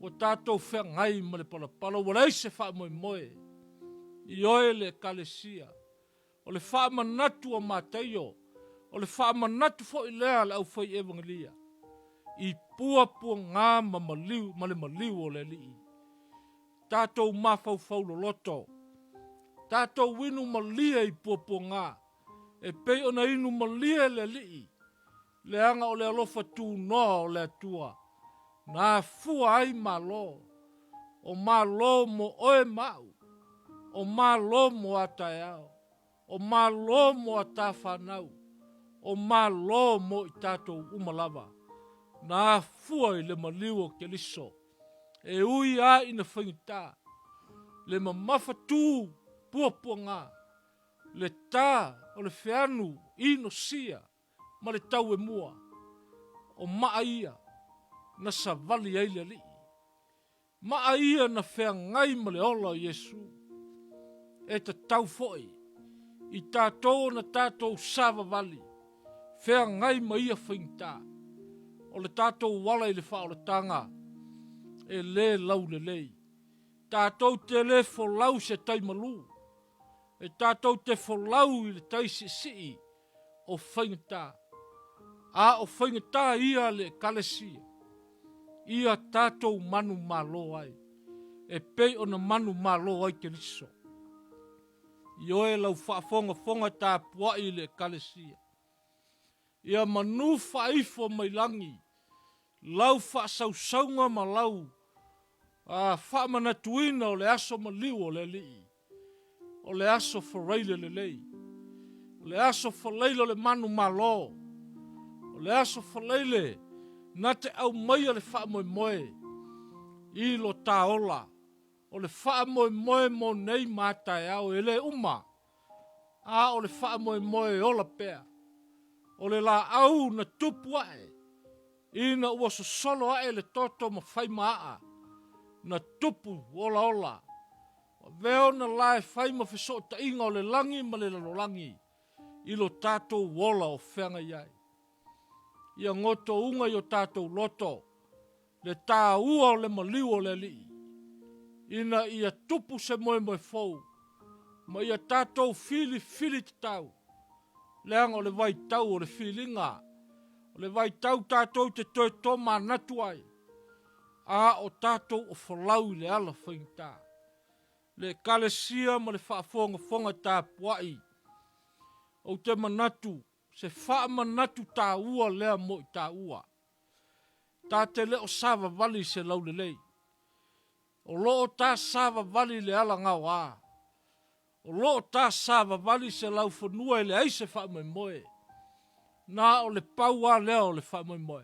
O tātou whea ngai ma le palapala. Walei se wha moe moe. I oe le kalesia. O le wha manatu a māteio. O le wha manatu fo i lea le au whai evangelia. I puapua ngā ma le maliu o le lii. Tātou mawhau fau lo loto. Tātou winu malia i puapua ngā. E pei ona inu malia le lii. Le anga o le alofa tū noa o le atua. Nā fua ai malo. O malo mo oe mau. O malo mo ataiao. O malo mo atawhanau. O malo mo i tātou umalava. Nā fua i le maliu o ke liso. E ui a ina whaingita. Le mamafa tū puapua ngā. Le tā o le whianu ino sia. Ma le tau e mua. O maa ia. Na savali ai le lii. Maa ia na whea ngai ma le ola o Yesu. E ta tau foi. I tātou na tātou sava vali. Whea ngai ma ia whaingita. O le tātou wala i le wha o le tanga. E le lau le lei. Tātou te le folau se taimalu. E tātou te folau i le taisi sii. O whaingita. A o whaingita ia le kalesia. Ia tātou manu malo ai. E pei o na manu malo ai ke liso. I oe lau whaafonga tā puai le kalesia. Ia manu whaifo mai langi. Lau whaasausaunga ma lau. Whaamanatuina o le aso Maliu o le lii. O le aso whareile le lei. O le aso whaleile o le manu malo. O le aso whaleile na te au mai o le whaamoe moe. I lo taola. O le whaamoe moe mo nei mātai au ele uma. O le whaamoe moe o la pea. O le la au na tupu ae. Ina ua so solo ae le toto ma whai maa. Na tupu ola ola. Veo na lae whai ma wheso ta inga o le langi ma le lalolangi. I lo tātou wola o whenga iai. Ia ngoto unga i o tātou loto. Le tā ua o le Maliu o le lii. Ina ia tupu se moe moe fau. Ma ia tātou fili te tau. Leanga o le vai tau o le filinga. O le vai tau tātou te toe toma natu ai. O tātou o whalau le ala whaingta. Le kalesia ma le whaafonga tā puai. O te manatu. Se wha manatu tā ua lea mo i tā ua. Tā te leo sava vali se lau le lei. O loo tā sava vali le ala ngau a. O loo tā sava vali se lau whanua e le aise wha moe moe. Nā o le pau a lea o le wha moe moe.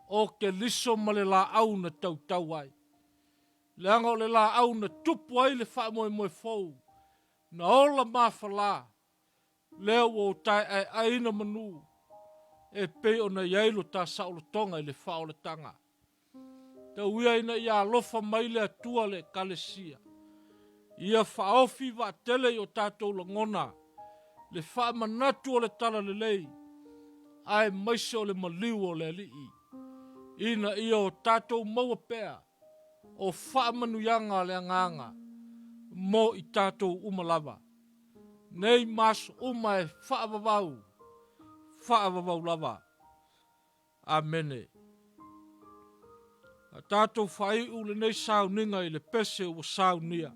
O ke liso ma le la au na tau ai. Leanga o le la au na tupu ai le wha moe moe fau. Na ola maa whala. Leo o tai ai aina manu. E pe o na iailo tā saolo tonga i le wha o le tanga. Tau ia ina ia alofa mai le atua le kalesia. Ia whaofi wa tele o tātou langona. Le wha manatu o le tala le lei. Ai maise o le Maliu o le lii. Ina ia o tātou maua pea. O wha manuyanga le anganga. Mo i tātou umalava. Nei mas uma e whaavavau. Whaavavau lava. Amene. A tātou whai ule nei sau ninga i le pese o sau nia.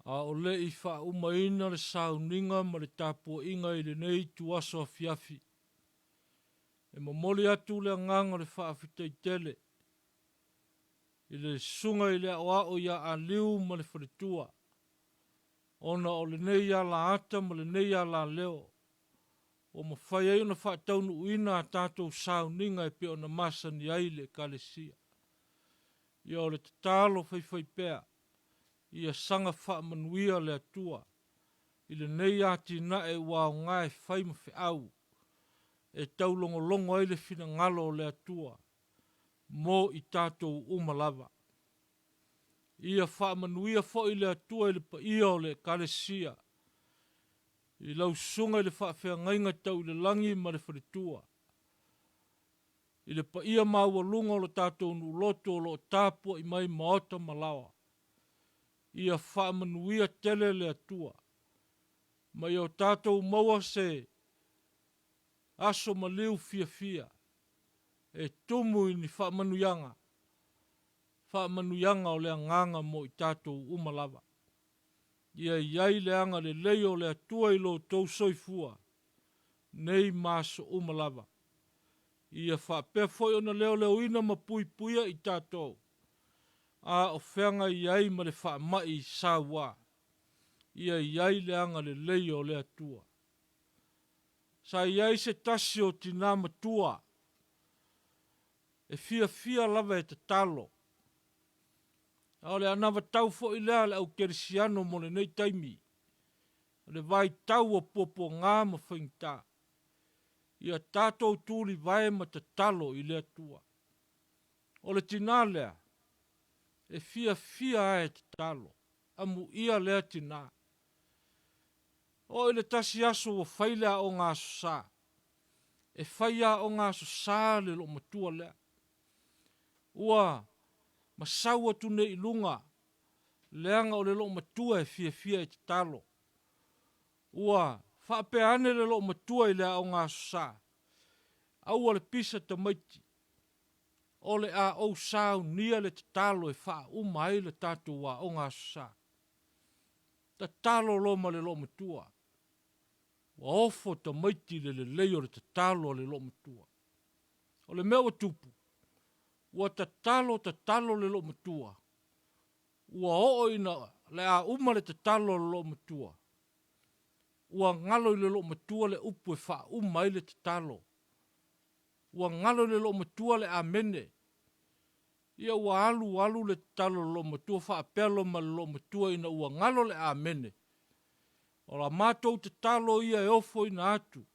A o le I wha umaina le sauninga ma le tāpua inga I le nei tuaso a fiafi. E mamoli atu le nganga le wha awhita I tele. I le sunga I le o ia a liu ma le wharitua. Ona o le nei a la ata ma le nei a la leo. O ma whai ai ona wha taunu uina a tātou sauninga e pe ona masa ni ai le kalesia. Ia o le tatalo whai pea. Ia sanga wha manuia le atua. I le nei ati na e wao ngai whai ma whi au. E tau longo ai le fina ngalo le atua. Mo I tātou umalawa. Ia wha manuia fo I le atua I le pa ia o le kalesia. I lau sunga I le wha whea ngainga tau I le langi ma le wharitua. I le pa ia maua lunga o le tātou nuloto o lo tāpua I mai maota malawa. Ia wha manuia tele le atua. Ma i o tātou maua se aso Maliu fia. E tumu I ni wha manuyanga. Wha manuyanga o le nganga mo I tātou umalawa. Ia iai le anga le leo le atua I lo tau soifua. Nei maso umalawa. Ia wha pefoi ona leo ina ma puia I tātou. A o whenga iai ma le wha mai sa wā. Ia iai le anga le leo le atua. Sa iai se tasi o tina matua. E fia lava e te talo. A le anawa tau fo I lea le au kerisiano mo le nei taimi. Le vai tau o popo ngā ma whaingta. Ia tātou tūri vai ma te talo I le atua. O le tina lea. E fia e te talo. Amu ia lea tina. O le tasi aso o whailea o ngā susa. E whaia o ngā susa le lo matua lea. Ua, masau atu ne I lunga. Leanga o le lo matua e fia e te talo. Ua, whapeane le lo matua I lea o ngā susa. Aua le pisa te maiti. O le a o sao nia le te talo e wha umai le tatua o ngā susa. Ta talo loma le lo matua. Wa ofo ta maiti le leo le te talo le lo matua. O le mea tupu. Wa ta talo le lo matua. Wa o ina le a uma le te talo le lo matua. Wa ngalo le lo matua le upu e wha umai le te talo. Wa ngalo le lo matua le a mene. Ia wa alu le te talo le lo matua wha apelo ma le lo matua ina ua ngalo le a mene. O la mātou te talo ia e ofo ina atu.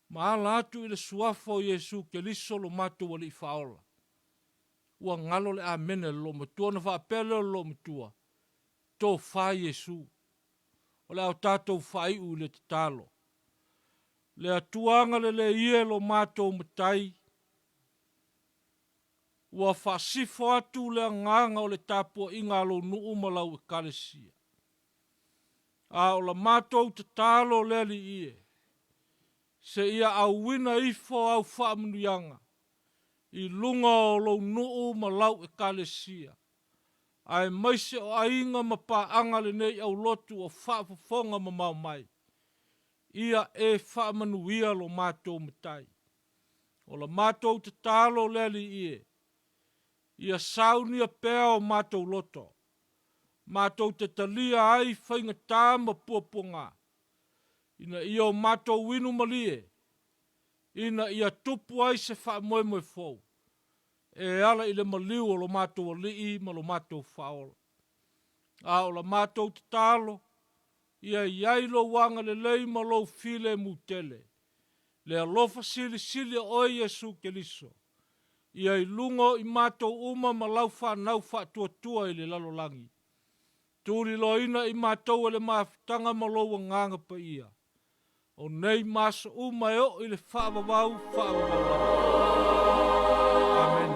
Ma ala atu I le suafa o Yesu ke liso lo mātou wali I whaola. Ua ngalo le a mene lo matua na wha apelo lo matua. Tō wha Yesu. O le au tātou whai u le te talo. Le atuanga le ie lo mātou matai. Ua whasifo atu le nganga o le tāpua inga lo nuu malau e kalesia. A o la mātou te talo le li ie. Se ia au wina ifo au whaamnuianga. I lunga o lo nuu malau e kalesia. Ai maise o ainga ma paanga le nei au lotu o whaafafonga ma mau mai. Ia e whaamanuia lo mātou matai. O la mātou te talo le li ie. Ia saunia pea o mātou loto. Mātou te talia ai whainga tāma puapunga. Ina ia o mātou winu malie. Ina ia tupu ai se wha moe fau. E ala I le Maliu o lo mātou alii ma lo mātou whaola. A o la mātou te talo. Ia iai lo wanga le lei ma lo file mutele. Le alofa sili o Yesu Keliso. Ia I lungo I mātou uma ma lau whanau whatuatua I le lalolangi. Tūri lo ina I mātou le maafitanga ma lo nganga pa ia. O nei maso uma e o I le whaavavau. Amen.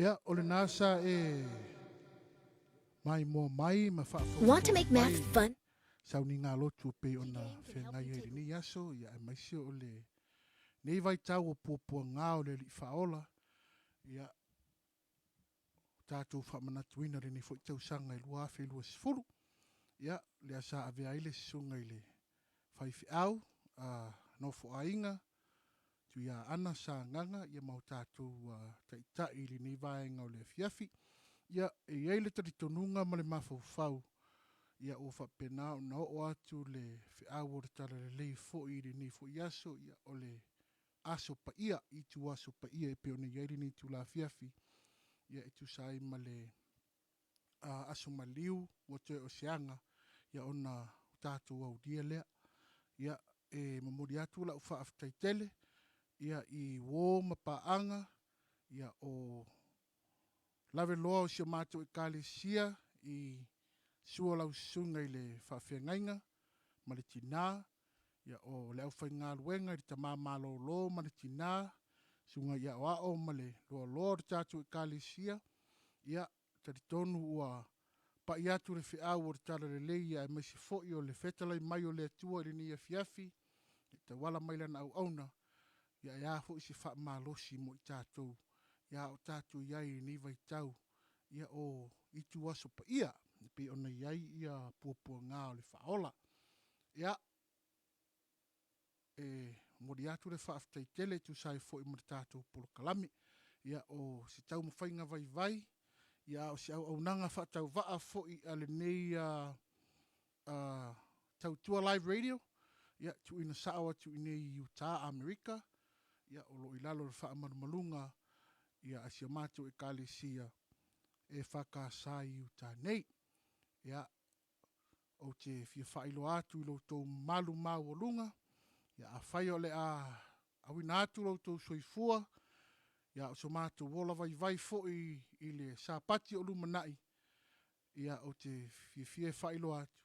Ia, o le nasa mai mo mai ma Want to make math fun? Sau ni ngā lotu pe o na whengai hei ni aso, ia e maisi o le nei vai tau o pōpua ngā o le li whaola, ia tātou whamanatuina le ni fo i tau sanga i lua awhi lua sifuru, ia le asa ave aile sunga i le whaifi au, no fo ainga, tu ia ana sa nganga, ia mau tātou ta i li nei vaenga o le fiafi, ia e eile tari tonunga ma le mafau ia o whapena o na o atu le whiau o tala le lei fo i ni fo i aso ia o le aso pa ia i tu aso pa ia e peo ne ieri ni tu la fiafi ia i tu sai ma le aso Maliu o te o seanga ia o na tātou au dia lea ia e mamuri atu la ufa aftai tele ia i wō mapaanga ia o lave loa o si mato e kale sia i sua lau sunga i le whawhiangainga, ma le tina, ia o le au whainga luenga i ta māma lo ma le tina, sunga ia o ao ma le loa le tātou i kālesia, ia tari tonu ua pa i atu le whiau o le tala le leia e maisi fo'i o le whetalai mai o le atua i ni a fiafi, i ta wala mai lana au auna, ia fo isi wha malosi mo i tātou. Ia o tātou iai ni vai tau. Ia o itu aso pa ia. Pe ona iai ia puapua ngā o le whaola. Ia mori atu le whaaftai tele tu sai fo i mori tātou polo kalame. Ia o si tau mawhainga vai vai. Ia o si au nanga whaatau waa fo i ale nei tau tua live radio. Ia tu ina saawa tu ina i Utah, Amerika. Ia o lo ilalo le wha malunga. Ia asia mātou e kāle sia e whakasai i Utah nei. Ia o te fia whailo atu i lo tau malu mau o lunga. Ia a whai o le awina atu lo tau soifua. Ia o so mātou wola vai fo i le sāpati o lumanai. Ia o te fia whailo atu.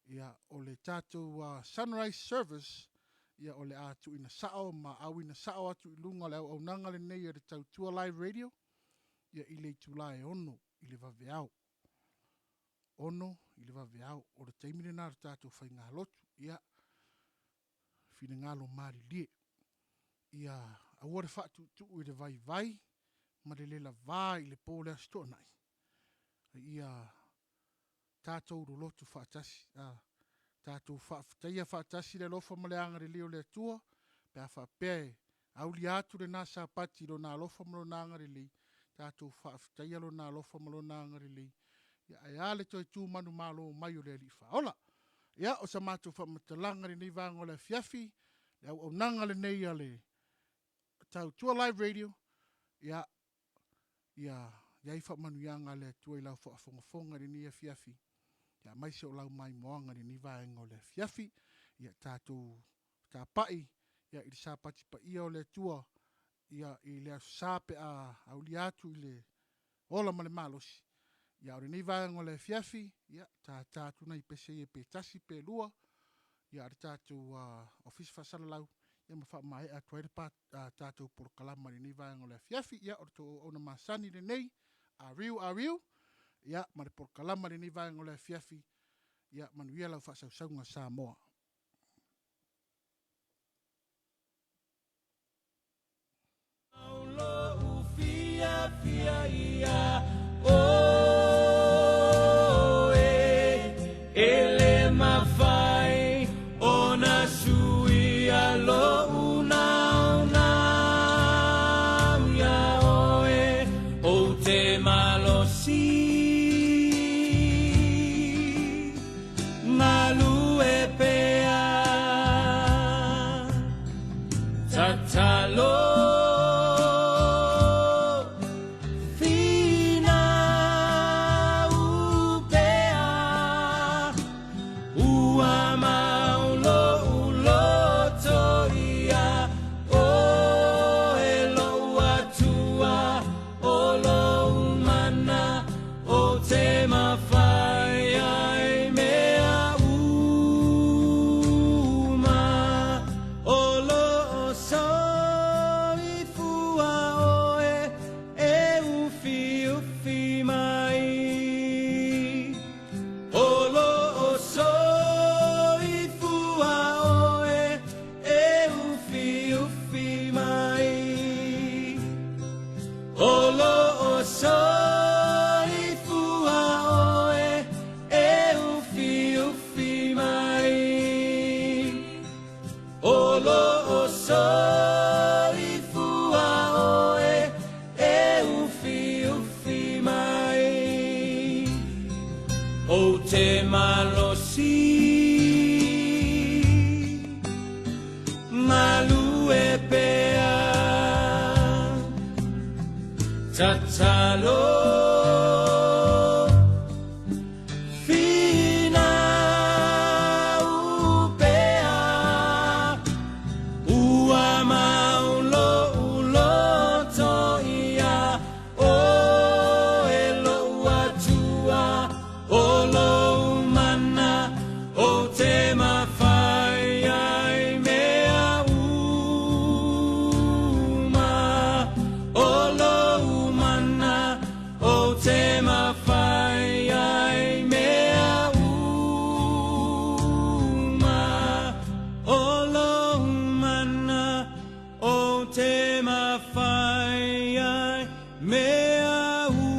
Ia o le tātou sunrise service. Ia o le atu ina sao ma au ina sao atu i lunga le au nanga le nei e le tau tua live radio. Ia i le tulae ono i le vaveau. Ono i le vaveau o le taimine nā le tātou whai ngā lotu. Ia whine ngalo mari lie. Ia awore whatu tu i le vai ma le lela vai i le pōlea stonai. Ia tātou ro lotu whaatasi. Tātou whaaftaia whaatasi le lofa maleanga le leo le atua. Pea whaapea au li atu le nā sāpati lo nā lofa malo nanga le lei. Tātou whaaftaia lo nā lofa malo nanga le lei. Ia ai ale toi tū manu malo mai o le li whaola. Ia o sa mātou whamatalanga le nei vanga o le fiafi. Le au nanga le nei a le tau tua live radio. Ia iai whamanu ianga le tua i lau whaafongafonga le nei a fiafi. Ia mai se o lau mai moanga le nei vanga o le fiafi. Ia tātou tāpai. Ia i le sāpati pa ia o le tua. Ia i le sāpe au li atu i le ola ma le malosi. Ia ore nei vanga o le fiafi, ia tātou nei pese e pe tasi pe lua. Ia ore tātou office whasala lau. Ia ma wha mai atu aere pa tātou poro kalama le nei vanga o le fiafi. Ia ore tō ona masani le nei, a riu. Ia ma le poro kalama le nei vanga o le fiafi. Ia manuia lau whasausaunga Samoa. Aulo fia ia ele mafai ona sui alo una ya oe o te malosi malu e pea tatalo mawhai ai mea uma.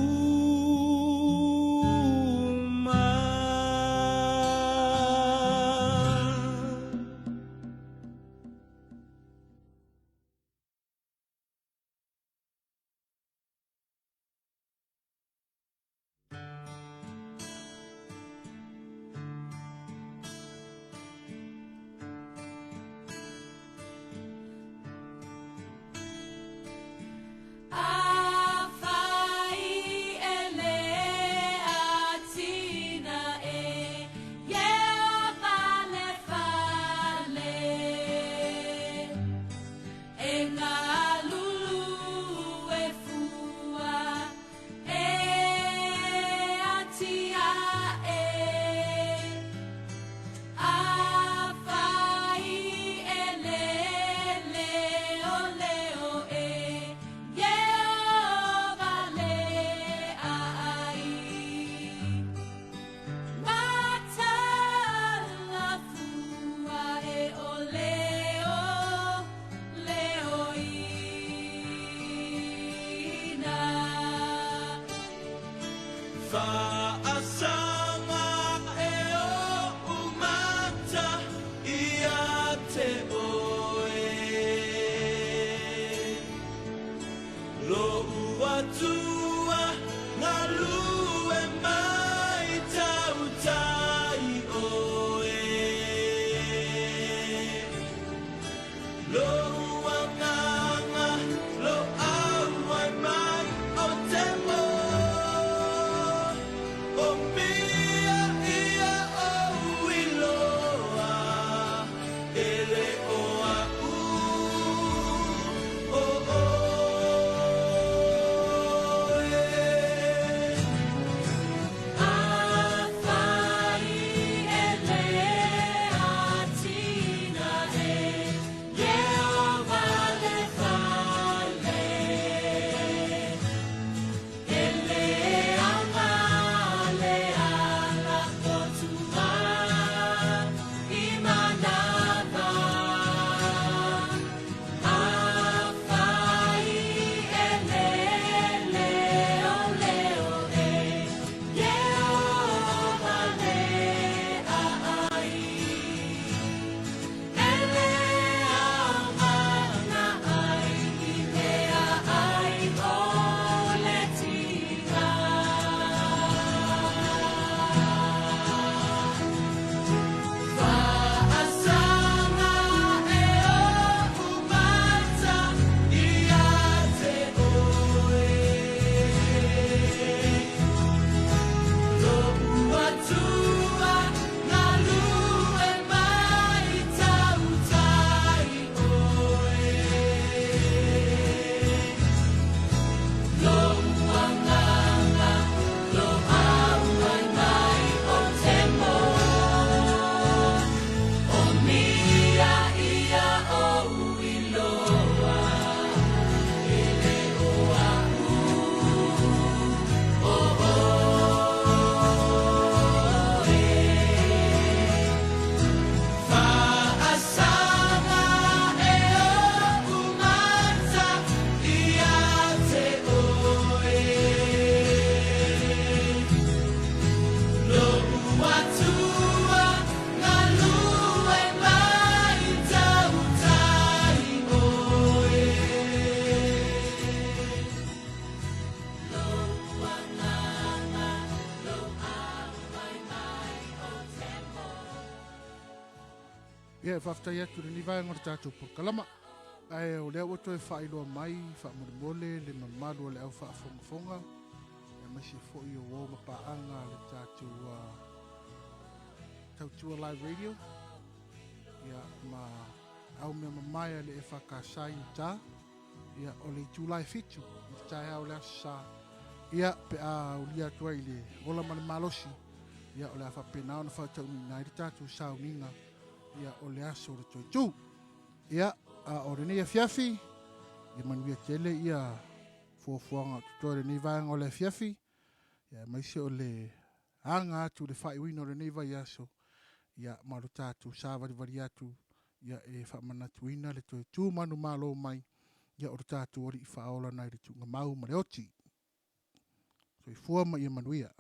Ia e whaftai atu le liwai ngora tātou por kalama. Ai o lea wato e whailoa mai, whaamole le mamalu le au whaafongafonga. Ia masi fo i o wau mapaanga le tātou tautua live radio. Ia ma au mea mamaya le EFKS Utah. Ia o le July fitu. I tai au le asa. Ia pe a ulia tuai le ola male malosi. Ia o le a whapenao na whautau ni nai le tātou sauninga. Ia o le aso le toitu. Ia o le nei fiafi. Ia manuia tele ia fuafuanga tutoa le nei vaanga o le fiafi. Ia maise o le anga atu le whaiwina o le nei vai aso. Ia maru tātou sāwari atu. Ia e whamanatuina le toitu manu malo mai. ia o te tātou ori I whaola nai re tunga mau ma re oti. So I fua ma ia manuia.